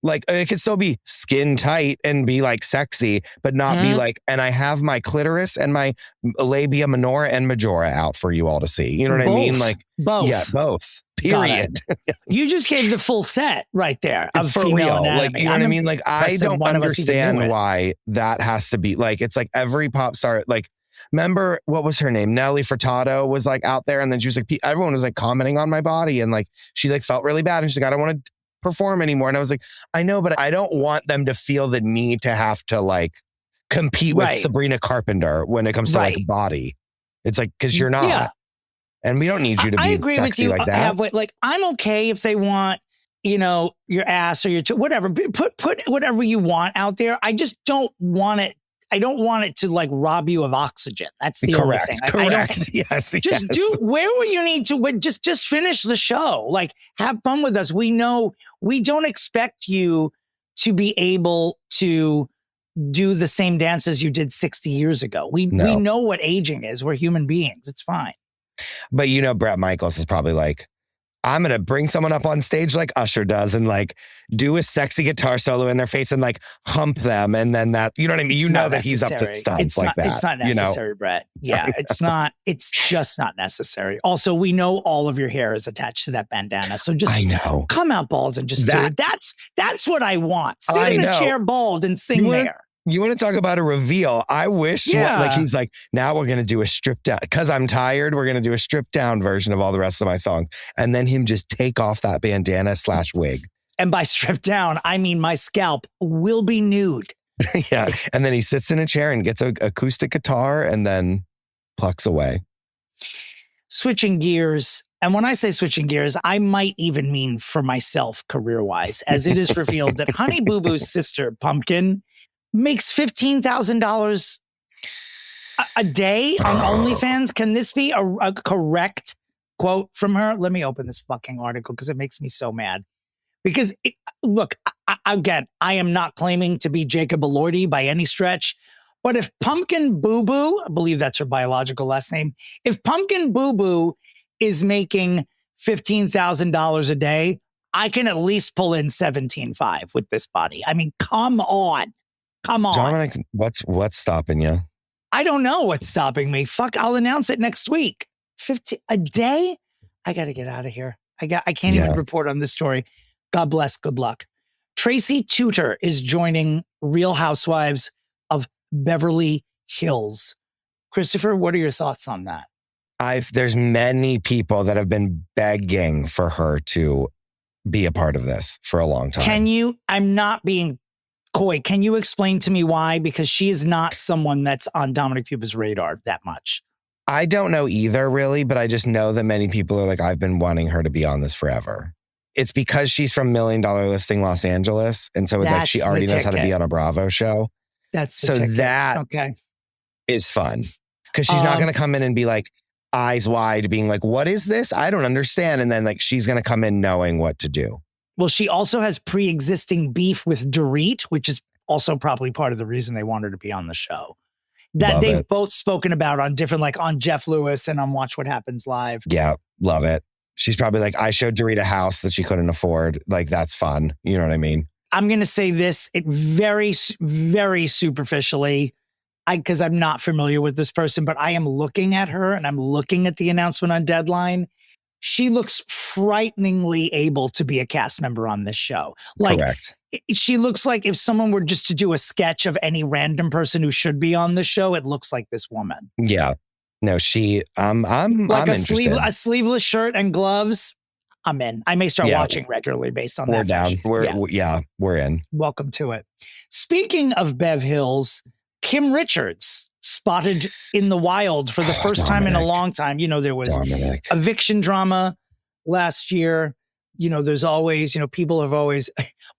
like it could still be skin tight and be like sexy, but not be like, and I have my clitoris and my labia minora and majora out for you all to see. You know what I mean? Like both. Yeah, both. Period. You just gave the full set right there of for female real. anatomy. Like, you know what I mean? Like, I don't understand why that has to be like, it's like every pop star, like, remember what was her name? Nelly Furtado was like out there and then she was like, everyone was like commenting on my body and like, she like felt really bad and she's like, I don't want to perform anymore. And I was like, I know, but I don't want them to feel the need to have to like compete with Sabrina Carpenter when it comes to like body. It's like, because you're not. Yeah. And we don't need you to be sexy like that. Like, I'm okay if they want, your ass or your whatever. Put whatever you want out there. I just don't want it. I don't want it to like rob you of oxygen. That's the only thing. Correct. Yes. Just do where you need to. But just finish the show. Like, have fun with us. We know we don't expect you to be able to do the same dances you did 60 years ago. We know what aging is. We're human beings. It's fine. But Bret Michaels is probably like, I'm going to bring someone up on stage like Usher does and like do a sexy guitar solo in their face and like hump them. And then that, you know what I mean? That he's up to stunts like that. It's not necessary, Brett. Yeah, it's not. It's just not necessary. Also, we know all of your hair is attached to that bandana. So just come out bald and just do it. That's what I want. Sit in a chair bald and sing there. You want to talk about a reveal? I wish he's like, now we're going to do a stripped down because I'm tired. We're going to do a stripped down version of all the rest of my songs. And then him just take off that bandana / wig. And by stripped down, I mean my scalp will be nude. Yeah. And then he sits in a chair and gets an acoustic guitar and then plucks away. Switching gears. And when I say switching gears, I might even mean for myself career-wise, as it is revealed that Honey Boo Boo's sister, Pumpkin, makes $15,000 a day on OnlyFans. Can this be a correct quote from her? Let me open this fucking article because it makes me so mad. Because, look, again, I am not claiming to be Jacob Elordi by any stretch. But if Pumpkin Boo Boo, I believe that's her biological last name, if Pumpkin Boo Boo is making $15,000 a day, I can at least pull in $17,500 with this body. I mean, come on. Come on. Dominic, what's stopping you? I don't know what's stopping me. Fuck, I'll announce it next week. 50 a day? I got to get out of here. I can't even report on this story. God bless. Good luck. Tracy Tutor is joining Real Housewives of Beverly Hills. Christopher, what are your thoughts on that? There's many people that have been begging for her to be a part of this for a long time. I'm not being coy. Can you explain to me why? Because she is not someone that's on Dominick Pupa's radar that much. I don't know either, really, but I just know that many people are like, I've been wanting her to be on this forever. It's because she's from $1 Million Listing Los Angeles. And so like she already knows how to be on a Bravo show. That's the ticket. That is fun. Because she's not going to come in and be like eyes wide being like, what is this? I don't understand. And then like she's going to come in knowing what to do. Well, she also has pre-existing beef with Dorit, which is also probably part of the reason they want her to be on the show. That they've both spoken about on different, like on Jeff Lewis and on Watch What Happens Live. Yeah, love it. She's probably like, I showed Dorit a house that she couldn't afford. Like, that's fun. You know what I mean? I'm going to say this very, very superficially. because I'm not familiar with this person, but I am looking at her and I'm looking at the announcement on Deadline. She looks frighteningly able to be a cast member on this show. Like, correct. She looks like if someone were just to do a sketch of any random person who should be on the show, it looks like this woman. Yeah. No, I'm like interested. A sleeveless shirt and gloves. I'm in. I may start watching regularly based on that. We're down. We're in. Welcome to it. Speaking of Bev Hills, Kim Richards spotted in the wild for the first time in a long time. You know, there was Dominick. eviction drama last year. You know, there's always, people have always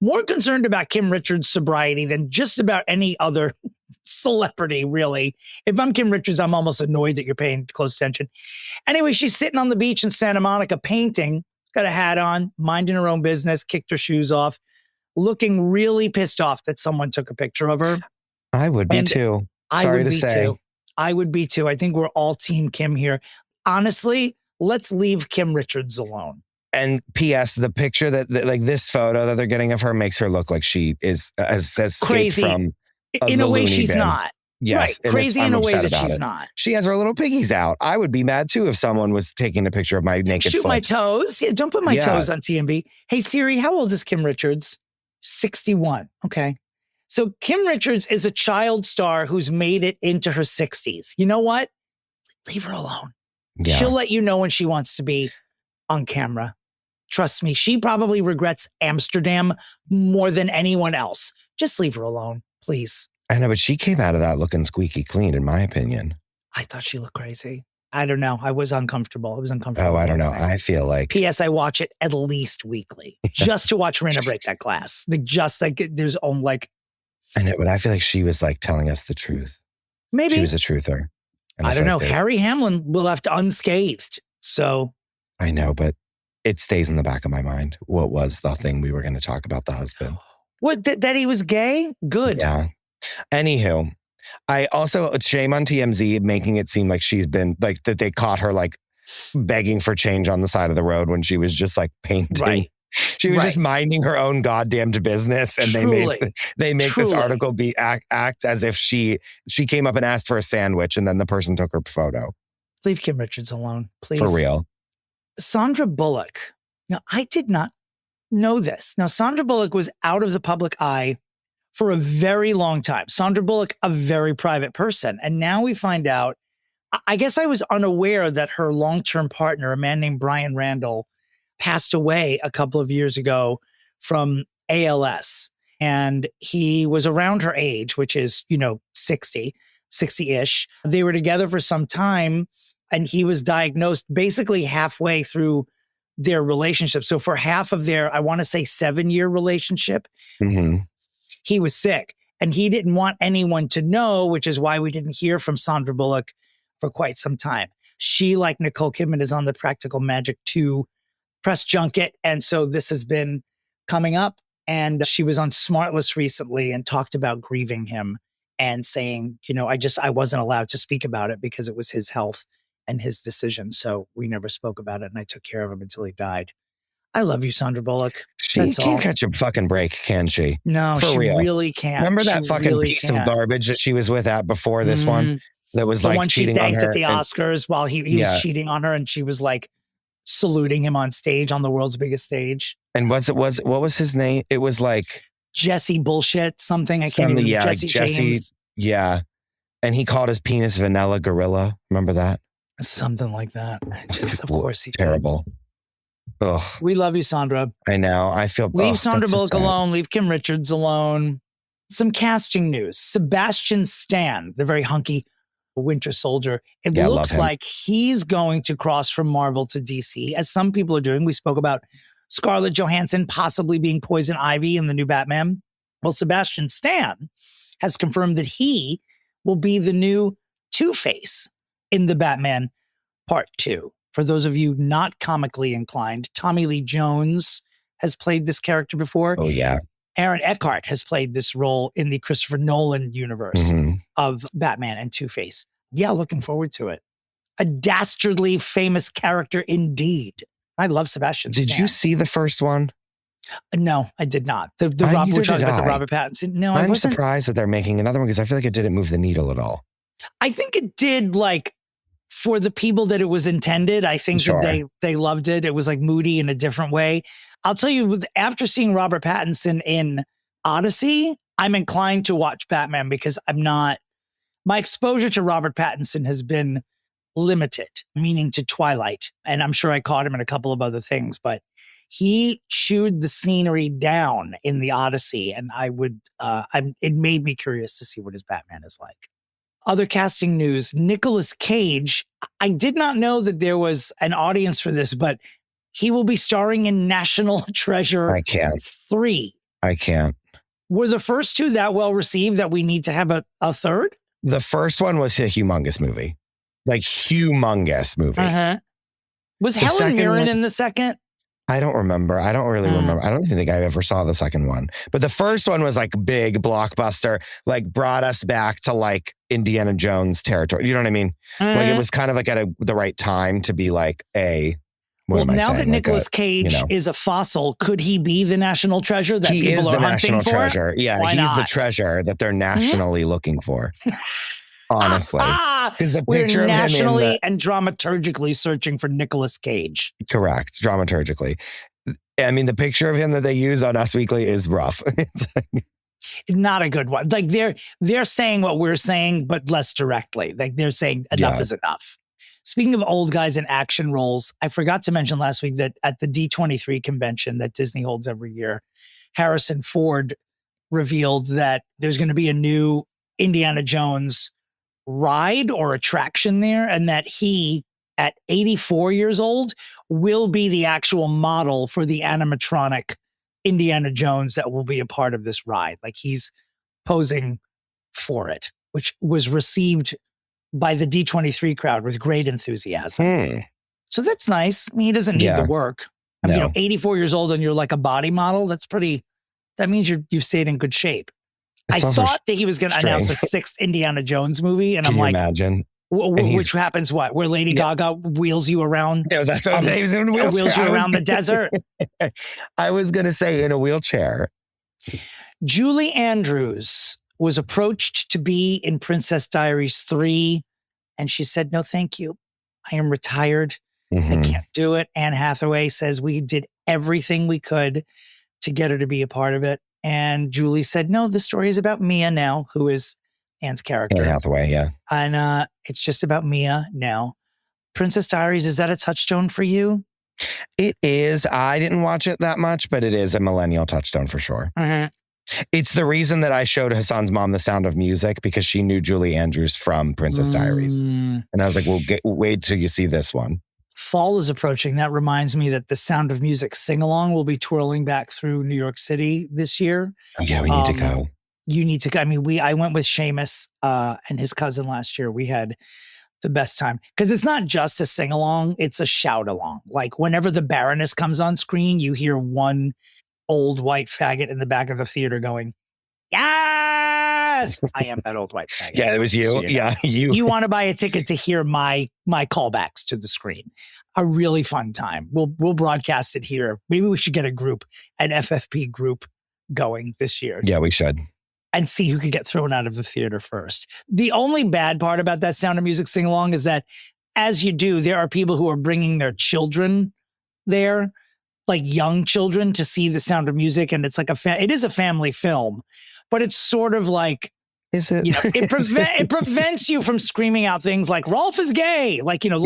more concerned about Kim Richards' sobriety than just about any other celebrity, really. If I'm Kim Richards, I'm almost annoyed that you're paying close attention. Anyway, she's sitting on the beach in Santa Monica painting, got a hat on, minding her own business, kicked her shoes off, looking really pissed off that someone took a picture of her. I would be too. Sorry to say. I would be too. I think we're all Team Kim here. Honestly, let's leave Kim Richards alone. And P.S. the picture that like this photo that they're getting of her makes her look like she is has crazy from in a way she's not. Yes, right. Crazy in a way that she's not. She has her little piggies out. I would be mad too if someone was taking a picture of my naked foot. My toes. Yeah, don't put my toes on TMB. Hey Siri, how old is Kim Richards? 61. Okay. So Kim Richards is a child star who's made it into her 60s. You know what? Leave her alone. Yeah. She'll let you know when she wants to be on camera. Trust me, she probably regrets Amsterdam more than anyone else. Just leave her alone, please. I know, but she came out of that looking squeaky clean, in my opinion. I thought she looked crazy. I don't know. I was uncomfortable. Oh, I don't know. I feel like... P.S. I watch it at least weekly just to watch Rinna break that glass. There's I know, but I feel like she was like telling us the truth. Maybe. She was a truther. I don't know. Harry Hamlin will have to unscathed. So... I know, but it stays in the back of my mind. What was the thing we were going to talk about the husband? What, that he was gay? Good. Yeah. Anywho, I also, shame on TMZ making it seem like she's been, like, that they caught her, like, begging for change on the side of the road when she was just, like, painting. Right. She was just minding her own goddamned business. And they make this article be act as if she came up and asked for a sandwich and then the person took her photo. Leave Kim Richards alone, please. For real. Sandra Bullock. Now, I did not know this. Now, Sandra Bullock was out of the public eye for a very long time. Sandra Bullock, a very private person. And now we find out, I guess I was unaware that her long-term partner, a man named Brian Randall, passed away a couple of years ago from ALS. And he was around her age, which is, 60-ish. They were together for some time. And he was diagnosed basically halfway through their relationship. So for half of their, I want to say 7-year relationship, he was sick. And he didn't want anyone to know, which is why we didn't hear from Sandra Bullock for quite some time. She, like Nicole Kidman, is on the Practical Magic 2 press junket. And so this has been coming up. And she was on Smartless recently and talked about grieving him and saying, I wasn't allowed to speak about it because it was his health and his decision. So we never spoke about it. And I took care of him until he died. I love you, Sandra Bullock. She can't catch a fucking break, can she? No, she really can't. Remember that fucking piece of garbage that she was with at before this one? That was like cheating on her. The one she thanked at the Oscars while he was cheating on her. And she was like saluting him on stage on the world's biggest stage. And what was his name? It was like Jesse bullshit something. I can't even remember. Jesse. Yeah. And he called his penis Vanilla Gorilla. Remember that? Something like that. Of course he did. Terrible. Ugh. We love you, Sandra. I know. I feel leave Sandra Bullock alone. Leave Kim Richards alone. Some casting news. Sebastian Stan, the very hunky Winter Soldier. It looks like he's going to cross from Marvel to DC, as some people are doing. We spoke about Scarlett Johansson possibly being Poison Ivy in the new Batman. Well, Sebastian Stan has confirmed that he will be the new Two-Face in the Batman Part 2. For those of you not comically inclined, Tommy Lee Jones has played this character before. Oh, yeah. Aaron Eckhart has played this role in the Christopher Nolan universe of Batman and Two-Face. Yeah, looking forward to it. A dastardly famous character indeed. I love Sebastian Stan. Did you see the first one? No, I did not. We're Neither talking did about the I. Robert Pattinson. No, I I'm wasn't. surprised that they're making another one because I feel like it didn't move the needle at all. I think it did, like, for the people that it was intended. I think Sure. that they loved it. It was like moody in a different way. I'll tell you, after seeing Robert Pattinson in Odyssey, I'm inclined to watch Batman because my exposure to Robert Pattinson has been limited, meaning to Twilight. And I'm sure I caught him in a couple of other things, but he chewed the scenery down in the Odyssey. And it made me curious to see what his Batman is like. Other casting news, Nicolas Cage. I did not know that there was an audience for this, but he will be starring in National Treasure 3. I can't. Were the first two that well received that we need to have a third? The first one was a humongous movie. Like, humongous movie. Uh-huh. Was Helen Mirren in the second? I don't remember. I don't really remember. I don't even think I ever saw the second one. But the first one was like big blockbuster, like brought us back to like Indiana Jones territory. You know what I mean? Like it was kind of like at the right time to be like now that Nicolas Cage is a fossil, could he be the national treasure that people are hunting for? Treasure. Yeah, he's the treasure that they're nationally looking for. Honestly, because the picture we're of nationally him and dramaturgically searching for Nicolas Cage. Correct, dramaturgically. I mean, the picture of him that they use on Us Weekly is rough. It's like, not a good one. Like they're saying what we're saying, but less directly. Like they're saying enough is enough. Speaking of old guys in action roles, I forgot to mention last week that at the D23 convention that Disney holds every year, Harrison Ford revealed that there's going to be a new Indiana Jones ride or attraction there, and that he, at 84 years old, will be the actual model for the animatronic Indiana Jones that will be a part of this ride. Like he's posing for it, which was received by the D23 crowd with great enthusiasm. So that's nice. I mean, he doesn't need the work. I mean, 84 years old and you're like a body model. That means you've stayed in good shape. I thought that he was going to announce a 6th Indiana Jones movie. And I'm like, imagine? Which happens where Lady Gaga wheels you around? Yeah, that's what I'm saying. Wheels you around the desert. I was going to say in a wheelchair. Julie Andrews was approached to be in Princess Diaries 3. And she said, no, thank you. I am retired. I can't do it. Anne Hathaway says we did everything we could to get her to be a part of it. And Julie said, no, the story is about Mia now, who is Anne's character. Anne Hathaway, yeah. And it's just about Mia now. Princess Diaries, is that a touchstone for you? It is. I didn't watch it that much, but it is a millennial touchstone for sure. It's the reason that I showed Hassan's mom The Sound of Music, because she knew Julie Andrews from Princess Diaries. And I was like, well, wait till you see this one. Fall is approaching. That reminds me that the Sound of Music sing-along will be twirling back through New York City this year. Oh, yeah, we need to go. You need to go. I mean, I went with Seamus and his cousin last year. We had the best time because it's not just a sing-along, it's a shout-along. Like whenever the Baroness comes on screen, you hear one old white faggot in the back of the theater going, yes, I am that old white faggot. Yeah, it was you. You want to buy a ticket to hear my callbacks to the screen. A really fun time. We'll broadcast it here. Maybe we should get an FFP group going this year. Yeah, we should. And see who could get thrown out of the theater first. The only bad part about that Sound of Music sing-along is that as you do, there are people who are bringing their children there, like young children, to see the Sound of Music. And it's like it is a family film, but it's sort of like, is it? It prevents you from screaming out things like Rolf is gay, like, little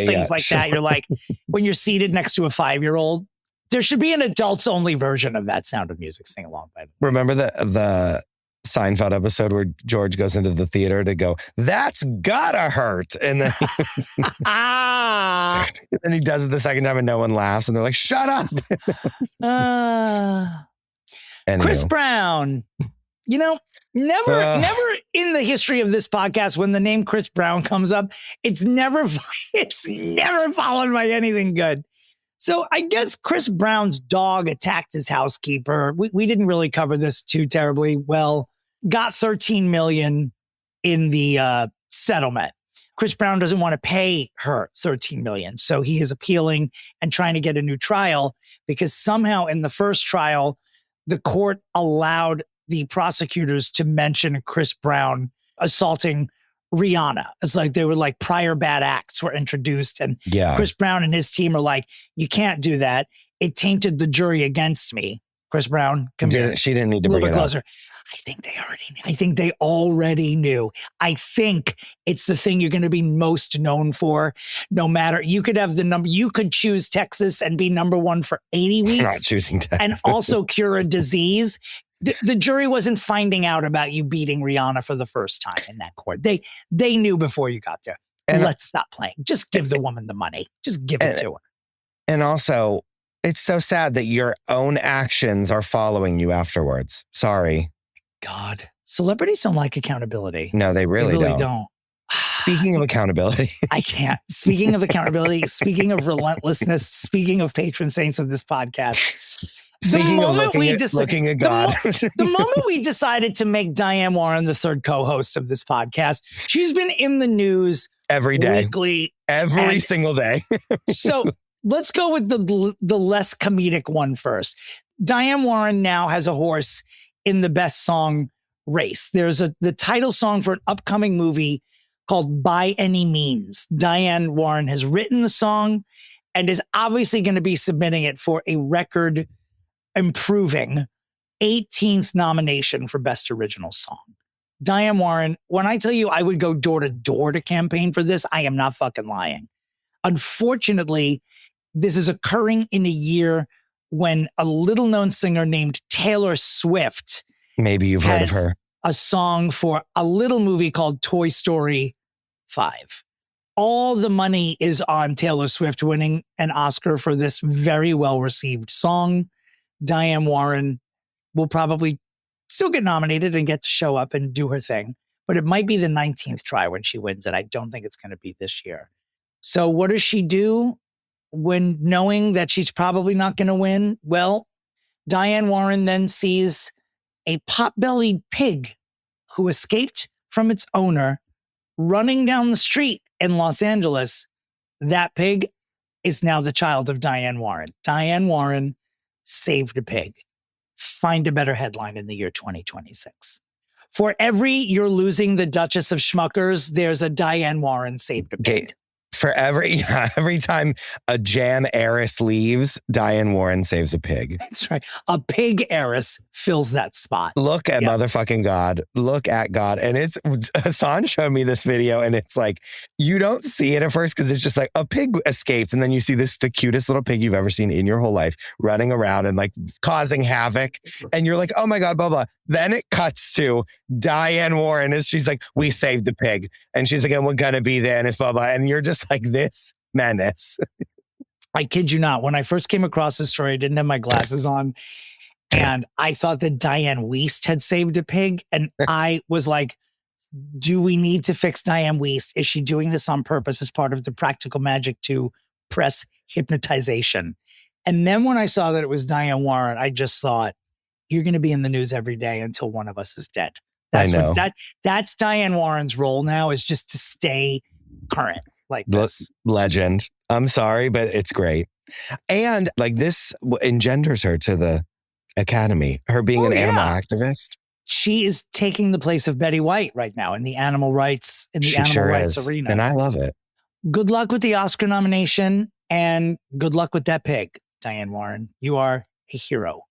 things like that. You're like, when you're seated next to a 5-year-old, there should be an adults only version of that Sound of Music sing along. Remember the Seinfeld episode where George goes into the theater to go, that's gotta hurt. And then, and he does it the second time and no one laughs. And they're like, shut up. Chris Brown, never in the history of this podcast, when the name Chris Brown comes up, it's never followed by anything good. So I guess Chris Brown's dog attacked his housekeeper. We didn't really cover this too terribly well. Got $13 million in the settlement. Chris Brown doesn't want to pay her $13 million. So he is appealing and trying to get a new trial because somehow in the first trial, the court allowed the prosecutors to mention Chris Brown assaulting Rihanna. It's like they were like prior bad acts were introduced. And Chris Brown and his team are like, you can't do that. It tainted the jury against me. Chris Brown, she didn't need to bring it closer. Up. I think they already knew. I think it's the thing you're going to be most known for. No matter, you could have the number, you could choose Texas and be number one for 80 weeks. Not choosing Texas. And also cure a disease. The jury wasn't finding out about you beating Rihanna for the first time in that court. They knew before you got there. And let's stop playing. Just give the woman the money. Just give it to her. And also, it's so sad that your own actions are following you afterwards. Sorry. God. Celebrities don't like accountability. No, they really don't. Speaking of accountability. I can't. Speaking of accountability, speaking of relentlessness, speaking of patron saints of this podcast. Speaking of looking at God. The moment we decided to make Diane Warren the third co-host of this podcast, she's been in the news every day. Weekly. Every single day. So let's go with the less comedic one first. Diane Warren now has a horse in the best song race. There's the title song for an upcoming movie called By Any Means. Diane Warren has written the song and is obviously going to be submitting it for a record improving 18th nomination for Best Original Song. Diane Warren, when I tell you I would go door to door to campaign for this, I am not fucking lying. Unfortunately, this is occurring in a year when a little known singer named Taylor Swift, maybe you've heard of her, a song for a little movie called Toy Story 5. All the money is on Taylor Swift winning an Oscar for this very well received song. Diane Warren will probably still get nominated and get to show up and do her thing, but it might be the 19th try when she wins it. I don't think it's going to be this year. So what does she do when knowing that she's probably not going to win? Well, Diane Warren then sees a pot-bellied pig who escaped from its owner running down the street in Los Angeles. That pig is now the child of Diane Warren. Diane Warren saved a pig. Find a better headline in the year 2026. For every you're losing the Duchess of Schmuckers, there's a Diane Warren saved a pig. For every time a jam heiress leaves, Diane Warren saves a pig. That's right. A pig heiress fills that spot. Look at motherfucking God. Look at God. And it's, Hassan showed me this video and it's like, you don't see it at first because it's just like a pig escaped. And then you see the cutest little pig you've ever seen in your whole life running around and like causing havoc. And you're like, oh my God, blah, blah. Then it cuts to Diane Warren as she's like, we saved the pig. And she's like, and we're going to be there and it's blah, blah. And you're just like this menace. I kid you not. When I first came across this story, I didn't have my glasses on. And I thought that Diane Wiest had saved a pig. And I was like, do we need to fix Diane Wiest? Is she doing this on purpose as part of the Practical Magic 2 press hypnotization? And then when I saw that it was Diane Warren, I just thought, you're going to be in the news every day until one of us is dead. That's I know. That's Diane Warren's role now, is just to stay current like this. Legend. I'm sorry, but it's great. And like this engenders her to the Academy, her being an animal activist. She is taking the place of Betty White right now in the animal rights arena. And I love it. Good luck with the Oscar nomination and good luck with that pig, Diane Warren. You are a hero.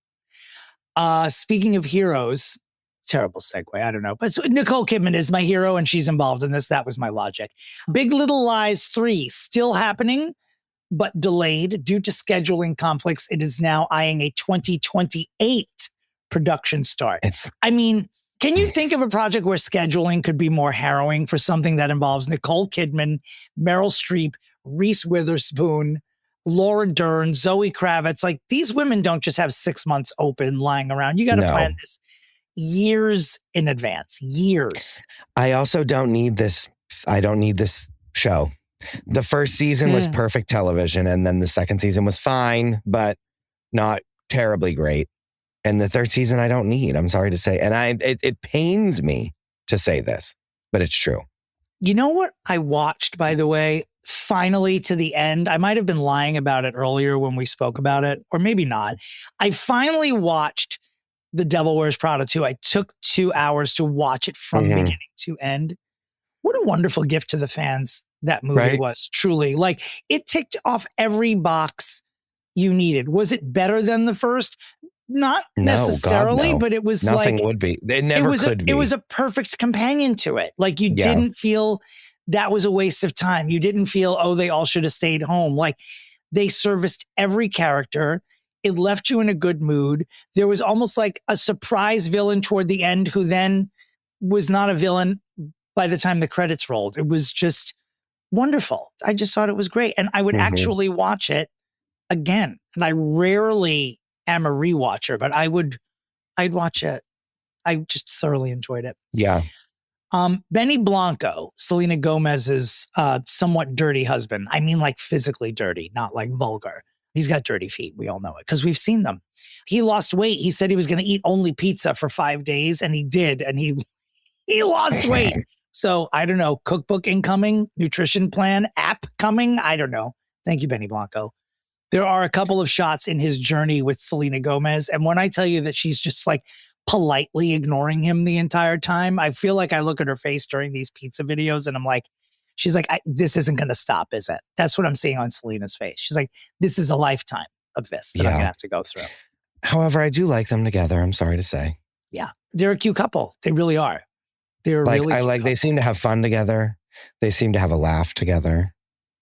Speaking of heroes, terrible segue, I don't know. But Nicole Kidman is my hero and she's involved in this. That was my logic. Big Little Lies 3 still happening, but delayed due to scheduling conflicts. It is now eyeing a 2028 production start. I mean, can you think of a project where scheduling could be more harrowing for something that involves Nicole Kidman, Meryl Streep, Reese Witherspoon, Laura Dern, Zoe Kravitz? Like, these women don't just have 6 months open lying around. You got to plan this years in advance. Years. I also don't need this. I don't need this show. The first season was perfect television. And then the second season was fine, but not terribly great. And the third season, I don't need. I'm sorry to say. And it pains me to say this, but it's true. You know what I watched, by the way, finally to the end? I might have been lying about it earlier when we spoke about it, or maybe not. I finally watched The Devil Wears Prada 2. I took 2 hours to watch it from beginning to end. What a wonderful gift to the fans that movie was, truly. Like, it ticked off every box you needed. Was it better than the first? Not necessarily, but it was nothing would be. It never could be. It was a perfect companion to it. Like, you didn't feel that was a waste of time. You didn't feel, oh, they all should have stayed home. Like, they serviced every character. It left you in a good mood. There was almost like a surprise villain toward the end who then was not a villain by the time the credits rolled. It was just wonderful. I just thought it was great. And I would actually watch it again. And I rarely am a rewatcher, but I'd watch it. I just thoroughly enjoyed it. Yeah. Benny Blanco, Selena Gomez's somewhat dirty husband. I mean, like, physically dirty, not like vulgar. He's got dirty feet. We all know it because we've seen them. He lost weight. He said he was going to eat only pizza for 5 days, and he did. And he lost weight. So I don't know. Cookbook incoming, nutrition plan app coming. I don't know. Thank you, Benny Blanco. There are a couple of shots in his journey with Selena Gomez. And when I tell you that she's just like politely ignoring him the entire time, I feel like I look at her face during these pizza videos and I'm like, she's like, this isn't going to stop, is it? That's what I'm seeing on Selena's face. She's like, this is a lifetime of this that I'm going to have to go through. However, I do like them together. I'm sorry to say. Yeah. They're a cute couple. They really are. They're like, really cute couple. They seem to have fun together. They seem to have a laugh together.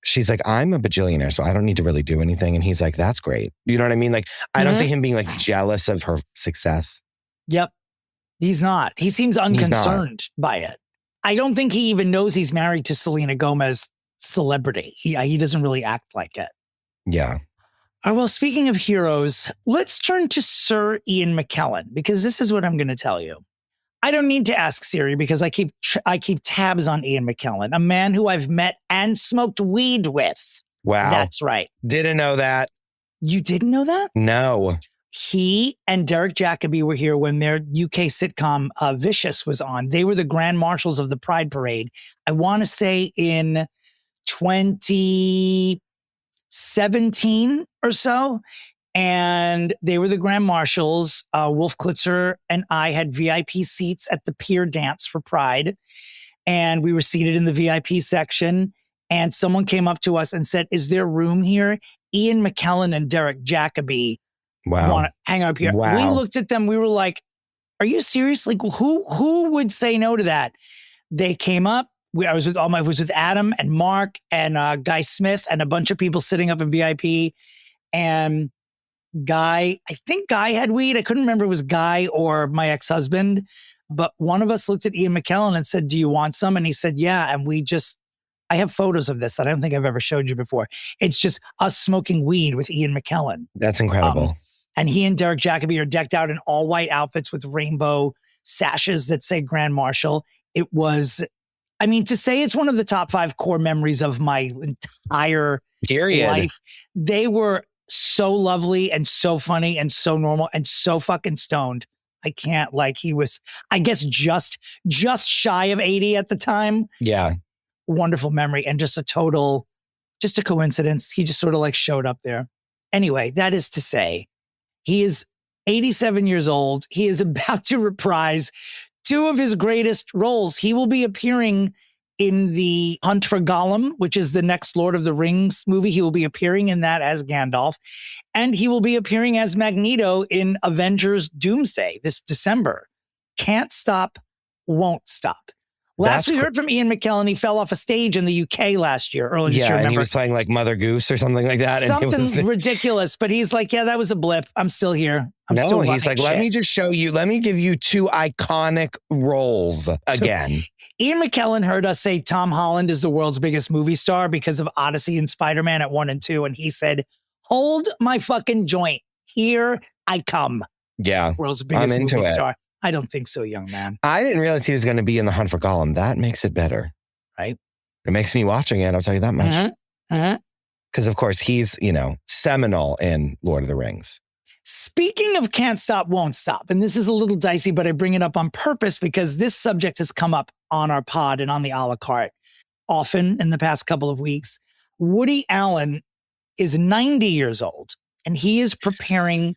She's like, I'm a bajillionaire, so I don't need to really do anything. And he's like, that's great. You know what I mean? Like, I don't see him being like jealous of her success. Yep. He's not. He seems unconcerned by it. I don't think he even knows he's married to Selena Gomez celebrity. He doesn't really act like it. Yeah. Well, speaking of heroes, let's turn to Sir Ian McKellen, because this is what I'm going to tell you. I don't need to ask Siri because I keep tabs on Ian McKellen, a man who I've met and smoked weed with. Wow. That's right. Didn't know that. You didn't know that? No. He and Derek Jacobi were here when their UK sitcom Vicious was on. They were the Grand Marshals of the Pride Parade. I want to say in 2017 or so. And they were the Grand Marshals. Wolf Klitzer and I had VIP seats at the pier dance for Pride. And we were seated in the VIP section. And someone came up to us and said, is there room here? Ian McKellen and Derek Jacobi want to hang out here. Wow. We looked at them. We were like, are you serious? Like, who would say no to that? They came up. I was with Adam and Mark and Guy Smith and a bunch of people sitting up in VIP. And I think Guy had weed. I couldn't remember if it was Guy or my ex-husband, but one of us looked at Ian McKellen and said, do you want some? And he said, yeah. And I have photos of this that I don't think I've ever showed you before. It's just us smoking weed with Ian McKellen. That's incredible. And he and Derek Jacobi are decked out in all white outfits with rainbow sashes that say Grand Marshal. It was, I mean, to say it's one of the top 5 core memories of my entire life. They were so lovely and so funny and so normal and so fucking stoned. I can't, like, he was, I guess, just shy of 80 at the time. Yeah. Wonderful memory and just a coincidence. He just sort of like showed up there. Anyway, that is to say, he is 87 years old. He is about to reprise 2 of his greatest roles. He will be appearing in the Hunt for Gollum, which is the next Lord of the Rings movie. He will be appearing in that as Gandalf. And he will be appearing as Magneto in Avengers Doomsday this December. Can't stop, won't stop. Last we heard from Ian McKellen, he fell off a stage in the UK last year, early this year. And he was playing like Mother Goose or something like that. Something ridiculous, but he's like, yeah, that was a blip. I'm still here. He's like, let me just show you, let me give you 2 iconic roles again. So, Ian McKellen heard us say Tom Holland is the world's biggest movie star because of Odyssey and Spider-Man at 1 and 2. And he said, hold my fucking joint. Here I come. Yeah. World's biggest movie star. I don't think so, young man. I didn't realize he was going to be in the Hunt for Gollum. That makes it better. Right? It makes me watching it, I'll tell you that much. Because, of course, he's, seminal in Lord of the Rings. Speaking of can't stop, won't stop, and this is a little dicey, but I bring it up on purpose because this subject has come up on our pod and on the a la carte. often in the past couple of weeks. Woody Allen is 90 years old, and he is preparing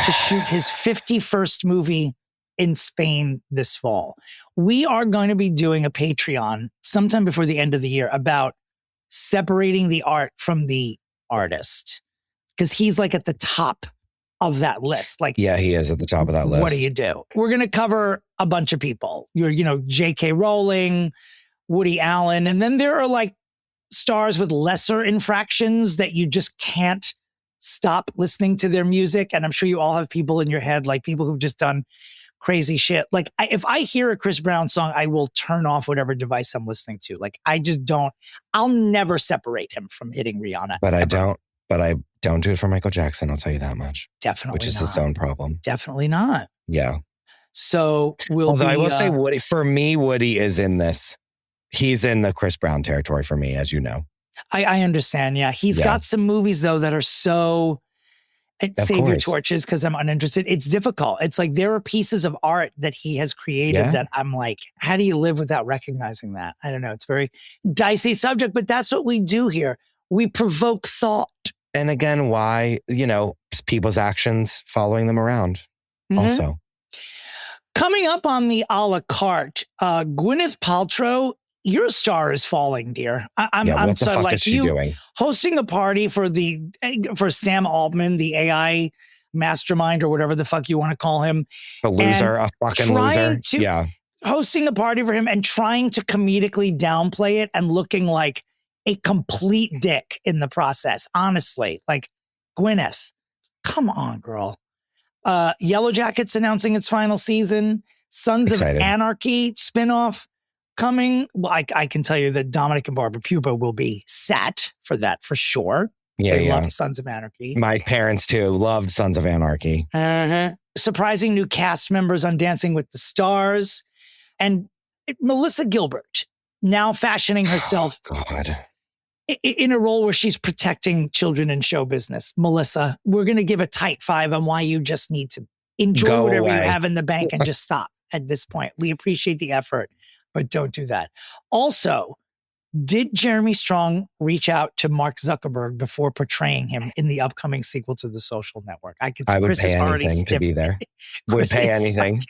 to shoot his 51st movie in Spain this fall. We are going to be doing a Patreon sometime before the end of the year about separating the art from the artist, because he's like at the top of that list. Like, yeah, he is at the top of that list. What do you do? We're going to cover a bunch of people. J.K. Rowling, Woody Allen, and then there are like stars with lesser infractions that you just can't stop listening to their music. And I'm sure you all have people in your head, like people who've just done crazy shit. Like if I hear a Chris Brown song, I will turn off whatever device I'm listening to. Like I'll never separate him from hitting Rihanna. But I don't do it for Michael Jackson. I'll tell you that much. Definitely Which is not. its own problem. Definitely not. Yeah. So Although I will say Woody, for me, Woody is in this. He's in the Chris Brown territory for me, as you know. I understand. Yeah. He's got some movies though that are so save your torches because I'm uninterested. It's difficult. It's like there are pieces of art that he has created that I'm like, how do you live without recognizing that? I don't know. It's a very dicey subject, but that's what we do here. We provoke thought. And again, why, people's actions following them around also. Coming up on the a la carte, Gwyneth Paltrow, your star is falling, dear. I'm what the so fuck like is she you doing? Hosting a party for Sam Altman, the AI mastermind or whatever the fuck you want to call him. A loser, a fucking loser. Hosting a party for him and trying to comedically downplay it and looking like a complete dick in the process. Honestly, like Gwyneth, come on, girl. Yellow Jackets announcing its final season. Sons of Anarchy spinoff coming. Well, I can tell you that Dominick and Barbara Pupa will be set for that for sure. They love Sons of Anarchy. My parents too loved Sons of Anarchy. Surprising new cast members on Dancing with the Stars. And Melissa Gilbert now fashioning herself in a role where she's protecting children in show business. Melissa, we're going to give a tight 5 on why you just need to enjoy whatever you have in the bank and just stop at this point. We appreciate the effort, but don't do that. Also, did Jeremy Strong reach out to Mark Zuckerberg before portraying him in the upcoming sequel to The Social Network? I would Chris pay anything to be there. Would pay anything.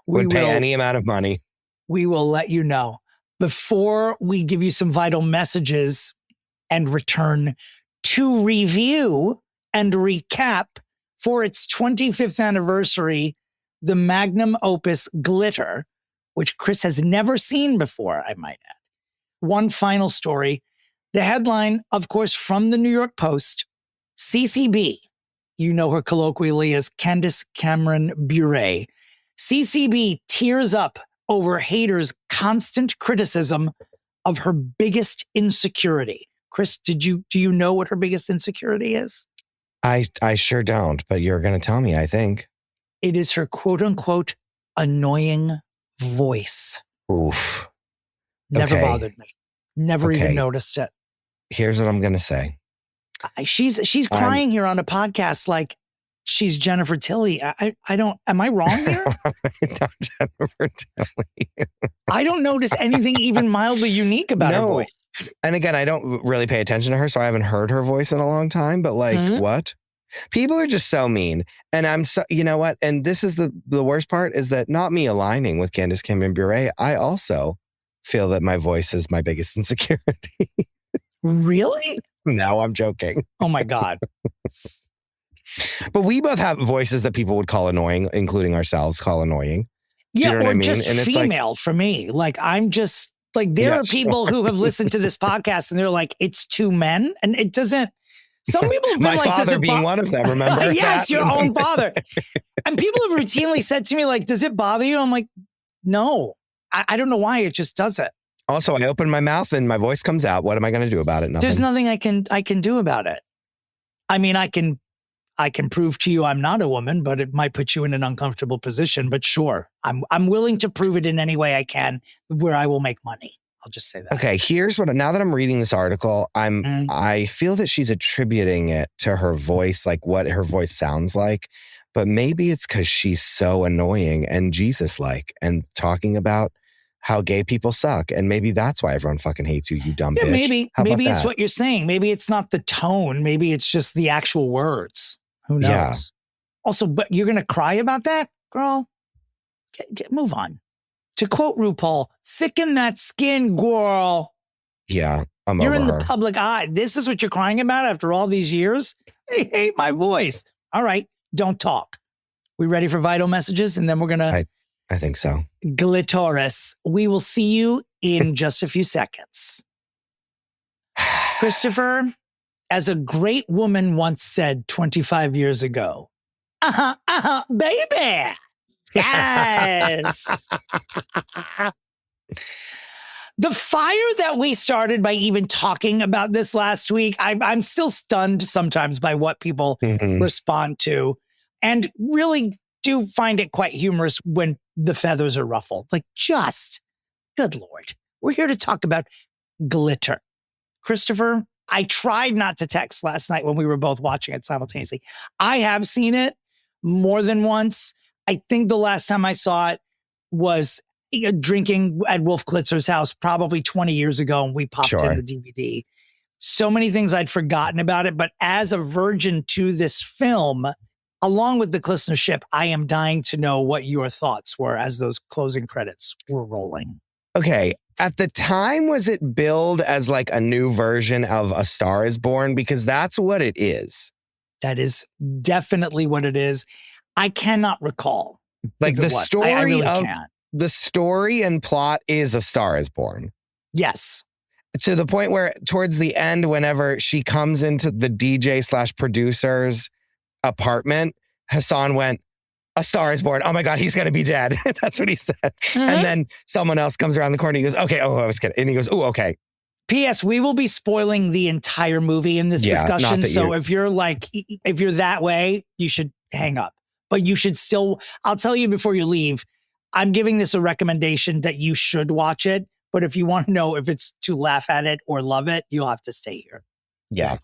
Would pay any amount of money. We will let you know. Before we give you some vital messages and return to review and recap for its 25th anniversary, the Magnum Opus Glitter, which Chris has never seen before, I might add. One final story. The headline, of course, from the New York Post, CCB, you know her colloquially as Candace Cameron Bure. CCB tears up over haters' constant criticism of her biggest insecurity. Chris, do you know what her biggest insecurity is? I sure don't, but you're going to tell me, I think. It is her quote unquote annoying voice. Oof. Never bothered me. Never even noticed it. Here's what I'm going to say. She's crying here on a podcast like she's Jennifer Tilly. I don't, am I wrong here? Not Jennifer Tilly. I don't notice anything even mildly unique about her voice. And again, I don't really pay attention to her, so I haven't heard her voice in a long time, but what? People are just so mean. And I'm so, you know what? And this is the worst part is that not me aligning with Candace Cameron Bure. I also feel that my voice is my biggest insecurity. Really? No, I'm joking. Oh my God. But we both have voices that people would call annoying, including ourselves call annoying. Do you know what I mean? Just and female for me. Like, I'm just like, there are people who have listened to this podcast and they're like, it's two men. And it doesn't, some people have been my like, father being one of them, remember? Yes, your own father. And people have routinely said to me, like, does it bother you? I'm like, no, I don't know why. It just doesn't. Also, I open my mouth and my voice comes out. What am I going to do about it? Nothing. There's nothing I can do about it. I mean, I can prove to you I'm not a woman, but it might put you in an uncomfortable position. But sure, I'm willing to prove it in any way I can where I will make money. I'll just say that. Okay, here's what, now that I'm reading this article, I feel that she's attributing it to her voice, like what her voice sounds like. But maybe it's because she's so annoying and Jesus-like and talking about how gay people suck. And maybe that's why everyone fucking hates you, you dumb Yeah, bitch. maybe it's what you're saying. Maybe it's not the tone. Maybe it's just the actual words. Who knows? Yeah. Also, but you're going to cry about that? Girl, move on. To quote RuPaul, thicken that skin, girl. Yeah, You're in over the public eye. This is what you're crying about after all these years? They hate my voice. All right, don't talk. We ready for vital messages? And then we're going to... I think so. Glitoris. We will see you in just a few seconds. Christopher, as a great woman once said 25 years ago, baby. Yes. The fire that we started by even talking about this last week, I'm still stunned sometimes by what people respond to, and really do find it quite humorous when the feathers are ruffled. Like, just, good Lord. We're here to talk about glitter. Christopher, I tried not to text last night when we were both watching it simultaneously. I have seen it more than once. I think the last time I saw it was drinking at Wolf Klitzer's house probably 20 years ago, and we popped in the DVD. So many things I'd forgotten about it, but as a virgin to this film, along with the listenership, I am dying to know what your thoughts were as those closing credits were rolling. Okay. At the time, was it billed as like a new version of A Star is Born? Because that's what it is. That is definitely what it is. I cannot recall. Like the story I really of can't. The story and plot is A Star is Born. Yes. To the point where towards the end, whenever she comes into the DJ/producer's apartment, Hassan went, "A Star is Born. Oh my God, he's going to be dead." That's what he said. And then someone else comes around the corner. He goes, "Okay. Oh, I was kidding." And he goes, "Oh, okay." P.S. We will be spoiling the entire movie in this discussion. So if you're that way, you should hang up. But you should still, I'll tell you before you leave, I'm giving this a recommendation that you should watch it. But if you want to know if it's to laugh at it or love it, you'll have to stay here. Yeah.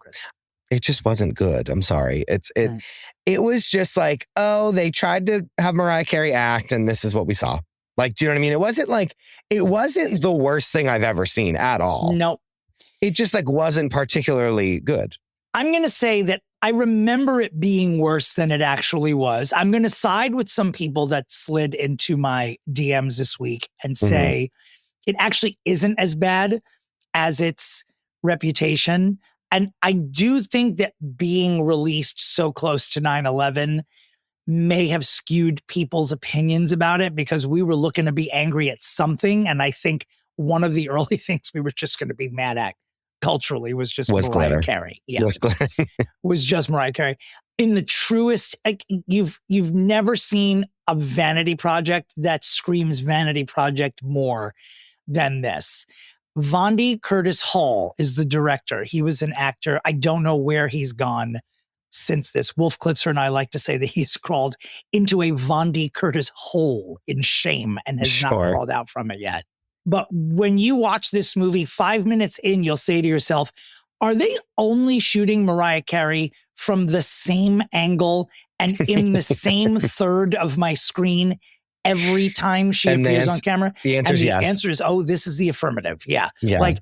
It just wasn't good. I'm sorry. It was just like, oh, they tried to have Mariah Carey act and this is what we saw. Like, do you know what I mean? It wasn't the worst thing I've ever seen at all. No. It just like wasn't particularly good. I'm going to say that I remember it being worse than it actually was. I'm going to side with some people that slid into my DMs this week and say it actually isn't as bad as its reputation. And I do think that being released so close to 9/11 may have skewed people's opinions about it because we were looking to be angry at something. And I think one of the early things we were just going to be mad at culturally was just Mariah Carey. Yeah, was just Mariah Carey. In the truest, you've never seen a vanity project that screams vanity project more than this. Vondi Curtis Hall is the director. He was an actor. I don't know where he's gone since this. Wolf Klitzer and I like to say that he's crawled into a Vondi Curtis hole in shame and has not crawled out from it yet. But when you watch this movie, 5 minutes in, you'll say to yourself, are they only shooting Mariah Carey from the same angle and in the same third of my screen every time she appears on camera? The answer is yes. The answer is, oh, this is the affirmative. Yeah. Like,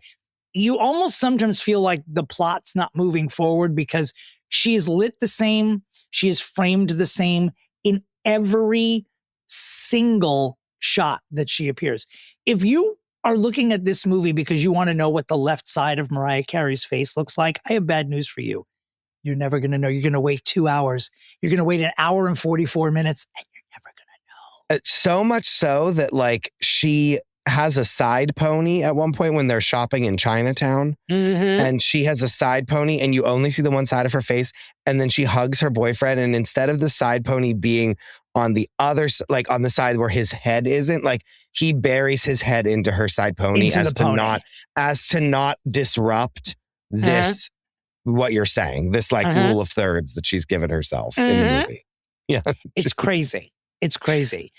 you almost sometimes feel like the plot's not moving forward because she is lit the same. She is framed the same in every single shot that she appears. If you are looking at this movie because you want to know what the left side of Mariah Carey's face looks like, I have bad news for you. You're never going to know. You're going to wait 2 hours. You're going to wait 1 hour and 44 minutes, and you're never going to know. So much so that like she has a side pony at one point when they're shopping in Chinatown, and she has a side pony and you only see the one side of her face, and then she hugs her boyfriend, and instead of the side pony being on the other, like on the side where his head isn't, like he buries his head into her side pony as to not disrupt this, what you're saying, this like rule of thirds that she's given herself in the movie. Yeah. It's crazy. It's crazy.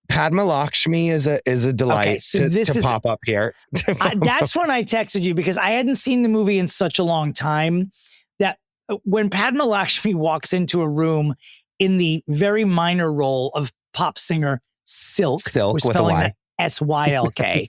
Padma Lakshmi is a delight to pop up here. That's when I texted you because I hadn't seen the movie in such a long time that when Padma Lakshmi walks into a room in the very minor role of pop singer Silk, with a Y. SYLK.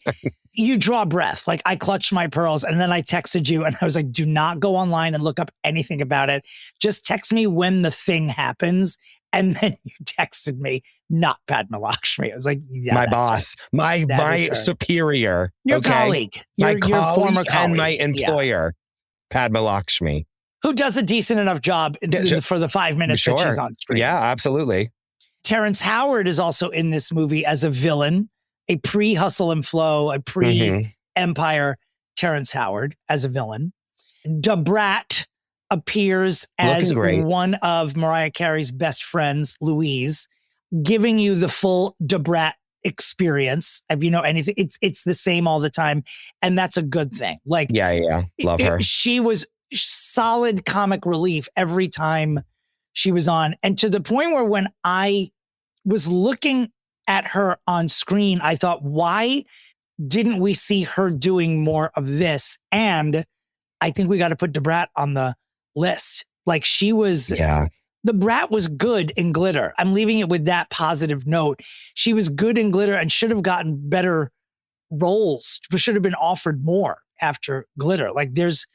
You draw breath. Like, I clutched my pearls and then I texted you and I was like, do not go online and look up anything about it. Just text me when the thing happens. And then you texted me, not Padma Lakshmi. I was like, yeah, my boss, my superior, your colleague, your former colleague, and my employer, Padma Lakshmi, who does a decent enough job for the 5 minutes that she's on screen. Yeah, absolutely. Terrence Howard is also in this movie as a villain, a pre-Hustle and Flow, a pre-Empire Terrence Howard as a villain. Debrat appears as one of Mariah Carey's best friends, Louise, giving you the full Debrat experience. If you know anything, it's the same all the time, and that's a good thing. Like, yeah, love her. She was solid comic relief every time she was on, and to the point where when I was looking at her on screen, I thought, why didn't we see her doing more of this? And I think we got to put Debrat on the list. Like, she was, the Brat was good in Glitter. I'm leaving it with that positive note. She was good in Glitter and should have gotten better roles, but should have been offered more after Glitter. Like, there's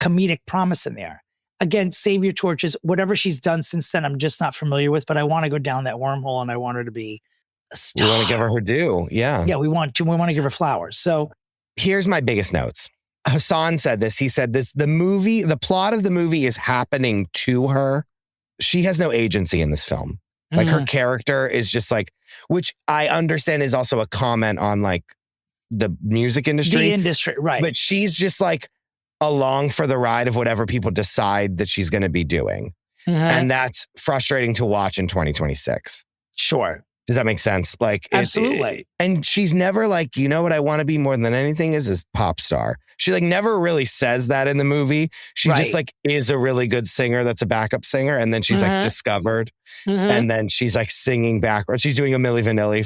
comedic promise in there. Again, Save Your Torches, whatever she's done since then, I'm just not familiar with, but I want to go down that wormhole and I want her to be a star. We want to give her due. Yeah. Yeah, we want to give her flowers. So here's my biggest notes. Hassan said this. He said this, the plot of the movie is happening to her. She has no agency in this film. Like, her character is just like, which I understand is also a comment on like the music industry. The industry, right. But she's just like along for the ride of whatever people decide that she's going to be doing. And that's frustrating to watch in 2026. Sure. Does that make sense? Like, absolutely. And she's never like, you know what I want to be more than anything is a pop star. She like never really says that in the movie. She just like is a really good singer that's a backup singer. And then she's like discovered. And then she's like singing backwards. She's doing a Milli Vanilli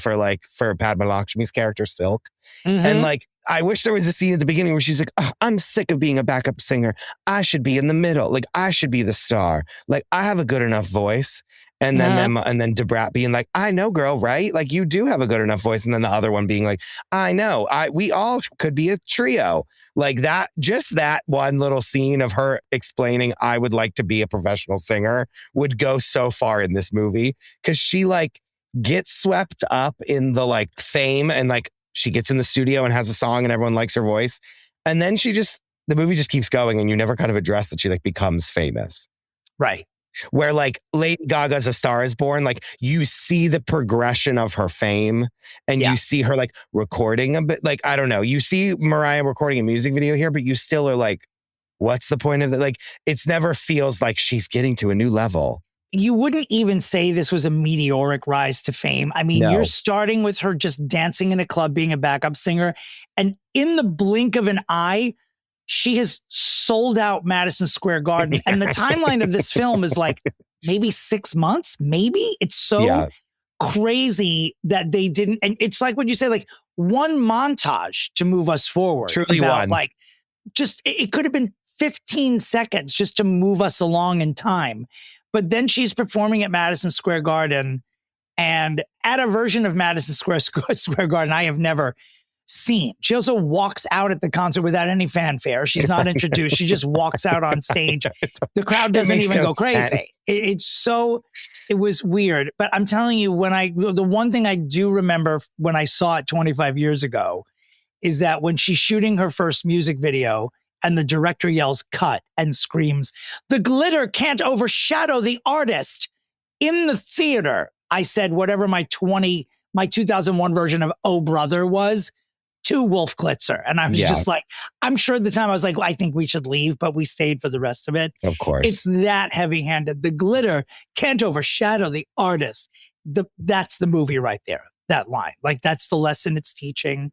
for Padma Lakshmi's character, Silk. And like, I wish there was a scene at the beginning where she's like, oh, I'm sick of being a backup singer. I should be in the middle. Like, I should be the star. Like, I have a good enough voice. And then Debrat being like, I know, girl, right? Like, you do have a good enough voice. And then the other one being like, I know, we all could be a trio. Like, that, just that one little scene of her explaining, I would like to be a professional singer, would go so far in this movie. Cause she like gets swept up in the like fame, and like she gets in the studio and has a song and everyone likes her voice. And then the movie just keeps going and you never kind of address that she like becomes famous. Right. Where like Lady Gaga's A Star Is Born, like you see the progression of her fame and you see her like recording a bit. Like, I don't know, you see Mariah recording a music video here, but you still are like, what's the point of it? Like, it's never feels like she's getting to a new level. You wouldn't even say this was a meteoric rise to fame. I mean, you're starting with her just dancing in a club, being a backup singer. And in the blink of an eye, she has sold out Madison Square Garden. And the timeline of this film is like maybe 6 months, maybe. It's so crazy that they didn't. And it's like what you say, like one montage to move us forward. Truly one. Like, just, it could have been 15 seconds just to move us along in time. But then she's performing at Madison Square Garden, and at a version of Madison Square Garden I have never seen. She also walks out at the concert without any fanfare. She's not introduced. She just walks out on stage. The crowd doesn't even go crazy. It was weird. But I'm telling you, the one thing I do remember when I saw it 25 years ago is that when she's shooting her first music video and the director yells cut and screams, "The glitter can't overshadow the artist." In the theater, I said whatever my 2001 version of Oh Brother was to Wolf Glitzer. And I was just like, I'm sure at the time I was like, well, I think we should leave, but we stayed for the rest of it. Of course. It's that heavy handed. The glitter can't overshadow the artist. That's the movie right there. That line, like that's the lesson it's teaching.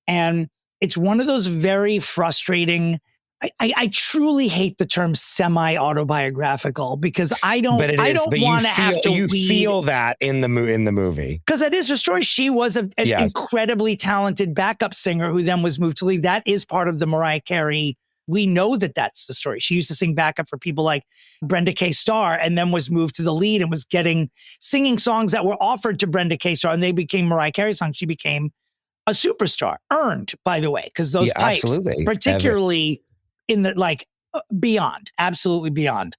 And it's one of those very frustrating, I truly hate the term semi-autobiographical because I don't want to have to feel that in the movie. Because that is her story. She was an incredibly talented backup singer who then was moved to lead. That is part of the Mariah Carey. We know that that's the story. She used to sing backup for people like Brenda K. Starr and then was moved to the lead and was singing songs that were offered to Brenda K. Starr and they became Mariah Carey songs. She became a superstar, earned, by the way, because those pipes, absolutely. particularly in the like beyond, absolutely beyond.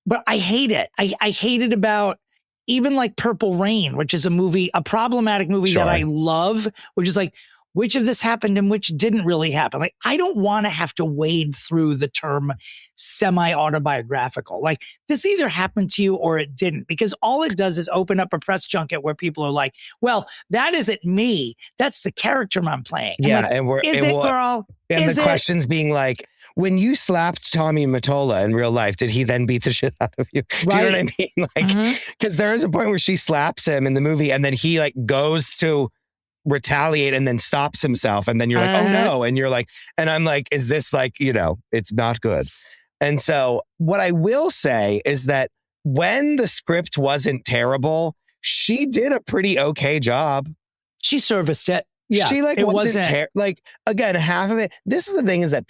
But I hate it. I hate it about even like Purple Rain, which is a problematic movie that I love, which is like, which of this happened and which didn't really happen? Like, I don't want to have to wade through the term semi-autobiographical. Like, this either happened to you or it didn't, because all it does is open up a press junket where people are like, well, that isn't me. That's the character I'm playing. Yeah. Like, is it, girl? And is the it? questions being like, when you slapped Tommy Mottola in real life, did he then beat the shit out of you? Do you know what I mean? Like, because there is a point where she slaps him in the movie and then he like goes to retaliate and then stops himself. And then you're like, oh no. And you're like, and I'm like, is this like, it's not good. And so what I will say is that when the script wasn't terrible, she did a pretty okay job. She serviced it. Yeah, she like wasn't like, again, half of it. This is the thing is that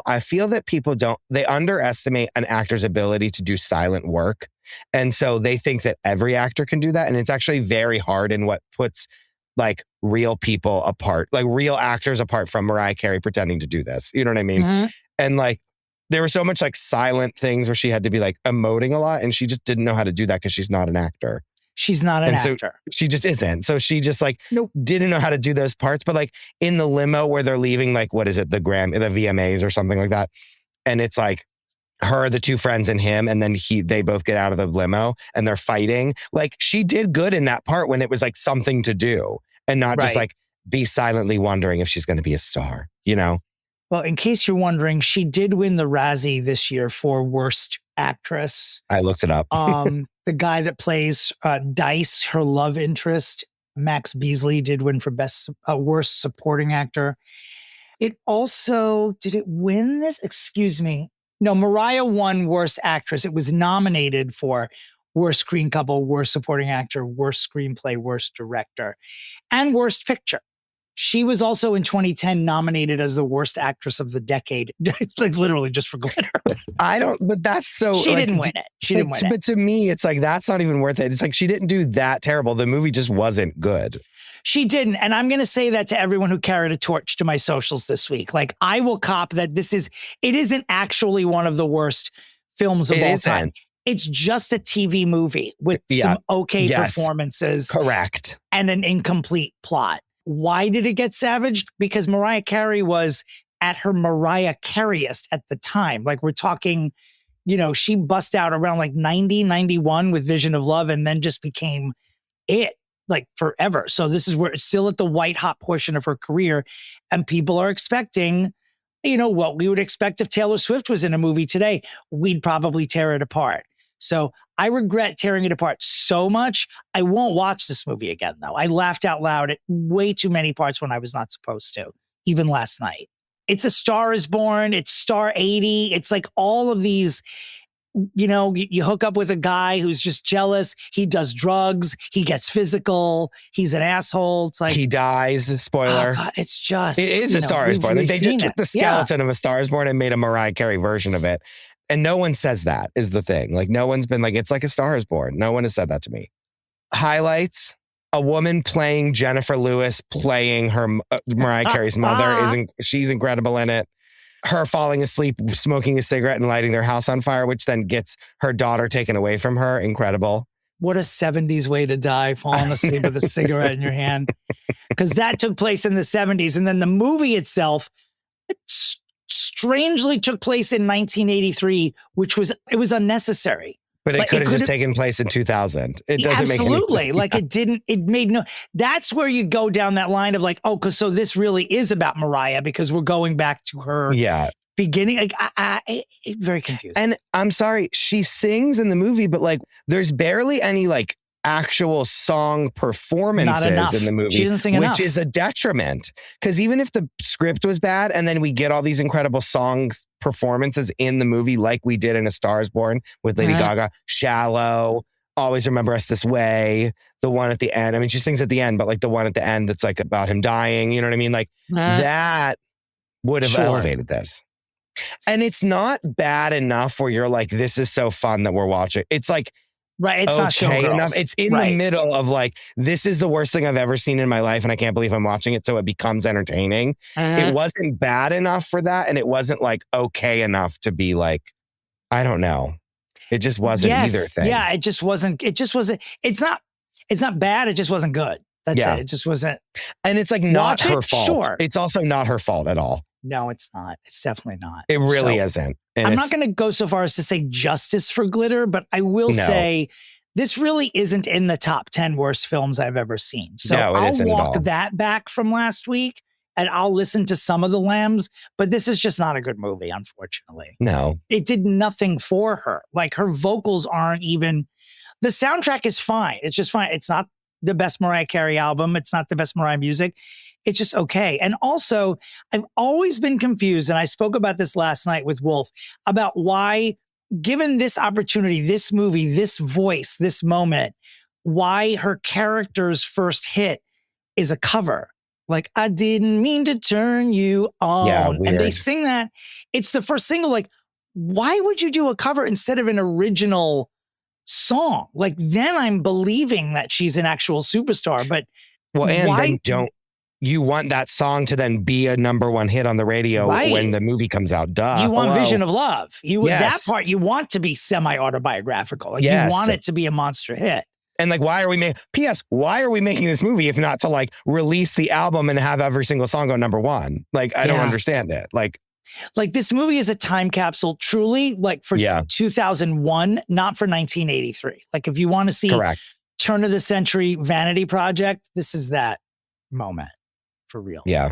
I feel that people they underestimate an actor's ability to do silent work. And so they think that every actor can do that. And it's actually very hard in what puts like real people apart, like real actors apart from Mariah Carey pretending to do this. You know what I mean? And like, there were so much like silent things where she had to be like emoting a lot. And she just didn't know how to do that because she's not an actor. She's not an actor. So she just isn't. So she just like didn't know how to do those parts. But like in the limo where they're leaving, like, what is it? The VMAs or something like that. And it's like her, the two friends and him. And then they both get out of the limo and they're fighting. Like she did good in that part when it was like something to do and not just like be silently wondering if she's going to be a star, Well, in case you're wondering, she did win the Razzie this year for Worst Actress. I looked it up. The guy that plays Dice, her love interest, Max Beasley, did win for Worst Supporting Actor. It also, did it win this? Excuse me. No, Mariah won Worst Actress. It was nominated for Worst Screen Couple, Worst Supporting Actor, Worst Screenplay, Worst Director, and Worst Picture. She was also in 2010 nominated as the worst actress of the decade, like literally just for glitter. But that's so. She didn't win it. She didn't win it. But to me, it's like, that's not even worth it. It's like, she didn't do that terrible. The movie just wasn't good. She didn't. And I'm going to say that to everyone who carried a torch to my socials this week. Like, I will cop that it isn't actually one of the worst films of all time. It's just a TV movie with some okay performances. Correct. And an incomplete plot. Why did it get savaged? Because Mariah Carey was at her Mariah Careyest at the time. Like, we're talking, she bust out around like 90, 91 with Vision of Love and then just became it like forever. So this is where it's still at the white hot portion of her career. And people are expecting, what we would expect if Taylor Swift was in a movie today. We'd probably tear it apart. So I regret tearing it apart so much. I won't watch this movie again, though. I laughed out loud at way too many parts when I was not supposed to, even last night. It's A Star is Born. It's Star 80. It's like all of these, you hook up with a guy who's just jealous. He does drugs. He gets physical. He's an asshole. It's like he dies. Spoiler. Oh God, it's just. It is A Star is Born. They just took the skeleton of A Star is Born and made a Mariah Carey version of it. And no one says that is the thing. Like, no one's been like, it's like A Star is Born. No one has said that to me. Highlights: a woman playing Jennifer Lewis, playing her Mariah Carey's mother. She's incredible in it. Her falling asleep, smoking a cigarette and lighting their house on fire, which then gets her daughter taken away from her. Incredible. What a 70s way to die, falling asleep with a cigarette in your hand. Because that took place in the 70s. And then the movie itself, strangely took place in 1983, which was unnecessary. But it could have just taken place in 2000. It doesn't make absolutely like it made no. That's where you go down that line of like, oh, because so this really is about Mariah because we're going back to her beginning. Like, very confusing. And I'm sorry, she sings in the movie, but like, there's barely any like actual song performances in the movie. She doesn't sing enough. Which is a detriment. Because even if the script was bad and then we get all these incredible songs performances in the movie like we did in A Star is Born with Lady Gaga, Shallow, Always Remember Us This Way, the one at the end. I mean, she sings at the end, but like the one at the end that's like about him dying, you know what I mean? Like that would have elevated this. And it's not bad enough where you're like, this is so fun that we're watching. It's like, Right. It's not Showgirls. enough. It's in the middle of like, this is the worst thing I've ever seen in my life, and I can't believe I'm watching it, so it becomes entertaining. It wasn't bad enough for that, and it wasn't like okay enough to be like, I don't know. It just wasn't either thing. Yeah, it just wasn't. It's not bad. It just wasn't good. That's it. It just wasn't. And it's like not her fault. Sure. It's also not her fault at all. No, it's not. It's definitely not. It really isn't. And I'm not going to go so far as to say justice for Glitter, but I will say this really isn't in the top 10 worst films I've ever seen. So I'll walk that back from last week and I'll listen to some of the Lambs, but this is just not a good movie, unfortunately. No. It did nothing for her. Like her vocals aren't even, the soundtrack is fine. It's just fine. It's not the best Mariah Carey album. It's not the best Mariah music. It's just okay. And also, I've always been confused, and I spoke about this last night with Wolf, about why, given this opportunity, this movie, this voice, this moment, why her character's first hit is a cover. Like, I didn't mean to turn you on. Yeah, weird. And they sing that. It's the first single. Like, why would you do a cover instead of an original song? Like, then I'm believing that she's an actual superstar. But then you want that song to then be a number one hit on the radio when the movie comes out. Duh. You want Vision of Love. That part you want to be semi-autobiographical. Like you want it to be a monster hit. And like, why are we making this movie if not to like release the album and have every single song go number one? Like, I don't understand it. Like this movie is a time capsule, truly, like for 2001, not for 1983. Like if you want to see turn of the century vanity project, this is that moment. For real. Yeah.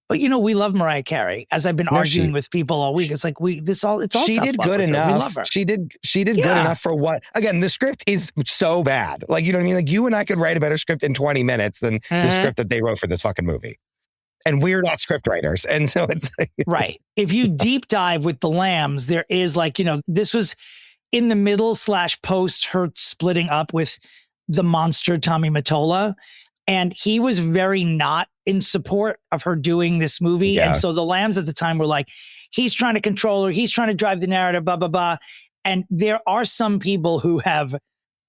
But we love Mariah Carey. As I've been arguing with people all week, it's like it's all she tough did love good with enough. Her. We love her. She did good enough for what? Again, the script is so bad. Like, you know what I mean? Like you and I could write a better script in 20 minutes than the script that they wrote for this fucking movie. And we're not script writers. And so it's like right. If you deep dive with the Lambs, there is like, this was in the middle / post her splitting up with the monster Tommy Mottola. And he was very not in support of her doing this movie. Yeah. And so the Lambs at the time were like, he's trying to control her. He's trying to drive the narrative, blah, blah, blah. And there are some people who have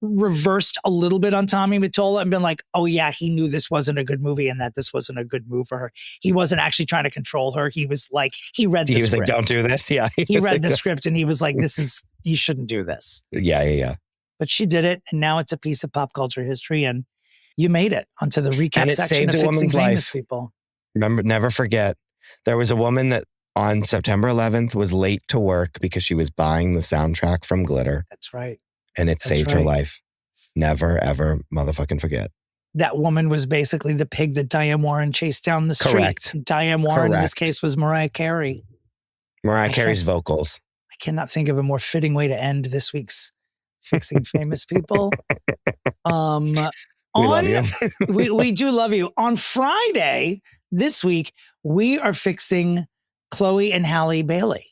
reversed a little bit on Tommy Mottola and been like, oh yeah, he knew this wasn't a good movie and that this wasn't a good move for her. He wasn't actually trying to control her. He was like, he read the script. He was like, don't do this. Yeah. He read the script and he was like, you shouldn't do this. Yeah. But she did it. And now it's a piece of pop culture history. And you made it onto the recap section of Fixing Famous People. Remember, never forget, there was a woman that on September 11th was late to work because she was buying the soundtrack from Glitter. That's right. And it saved her life. Never, ever motherfucking forget. That woman was basically the pig that Diane Warren chased down the street. Correct. Diane Warren in this case was Mariah Carey. Mariah Carey's vocals. I cannot think of a more fitting way to end this week's Fixing Famous People. We love you. we do love you. On Friday this week, we are fixing Chloe and Halle Bailey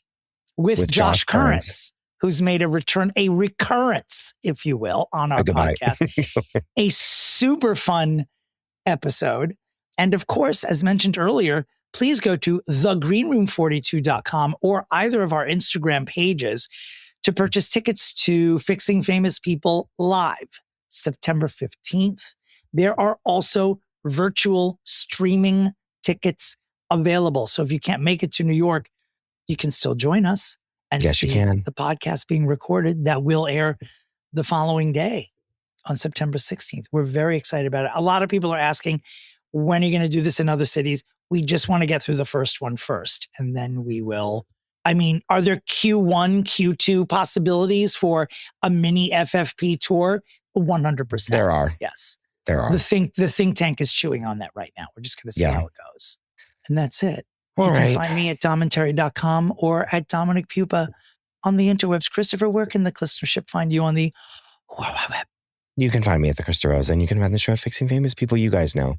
with Josh Currents, who's made a recurrence, if you will, on our podcast. A super fun episode. And of course, as mentioned earlier, please go to thegreenroom42.com or either of our Instagram pages to purchase tickets to Fixing Famous People Live. September 15th. There are also virtual streaming tickets available. So if you can't make it to New York, you can still join us and see the podcast being recorded that will air the following day on September 16th. We're very excited about it. A lot of people are asking, when are you going to do this in other cities? We just want to get through the first one first, and then we will. I mean, are there Q1, Q2 possibilities for a mini FFP tour? 100%. There are. Yes. There are. The think tank is chewing on that right now. We're just going to see how it goes. And that's it. All right. You can find me at domterry.com or at Dominick Pupa on the interwebs. Christopher, where can the listenership find you on the web? You can find me at the Krista Rose, and you can find the show at Fixing Famous People. You guys know.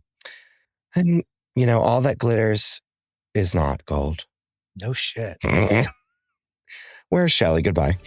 And, all that glitters is not gold. No shit. Where's Shelley? Goodbye.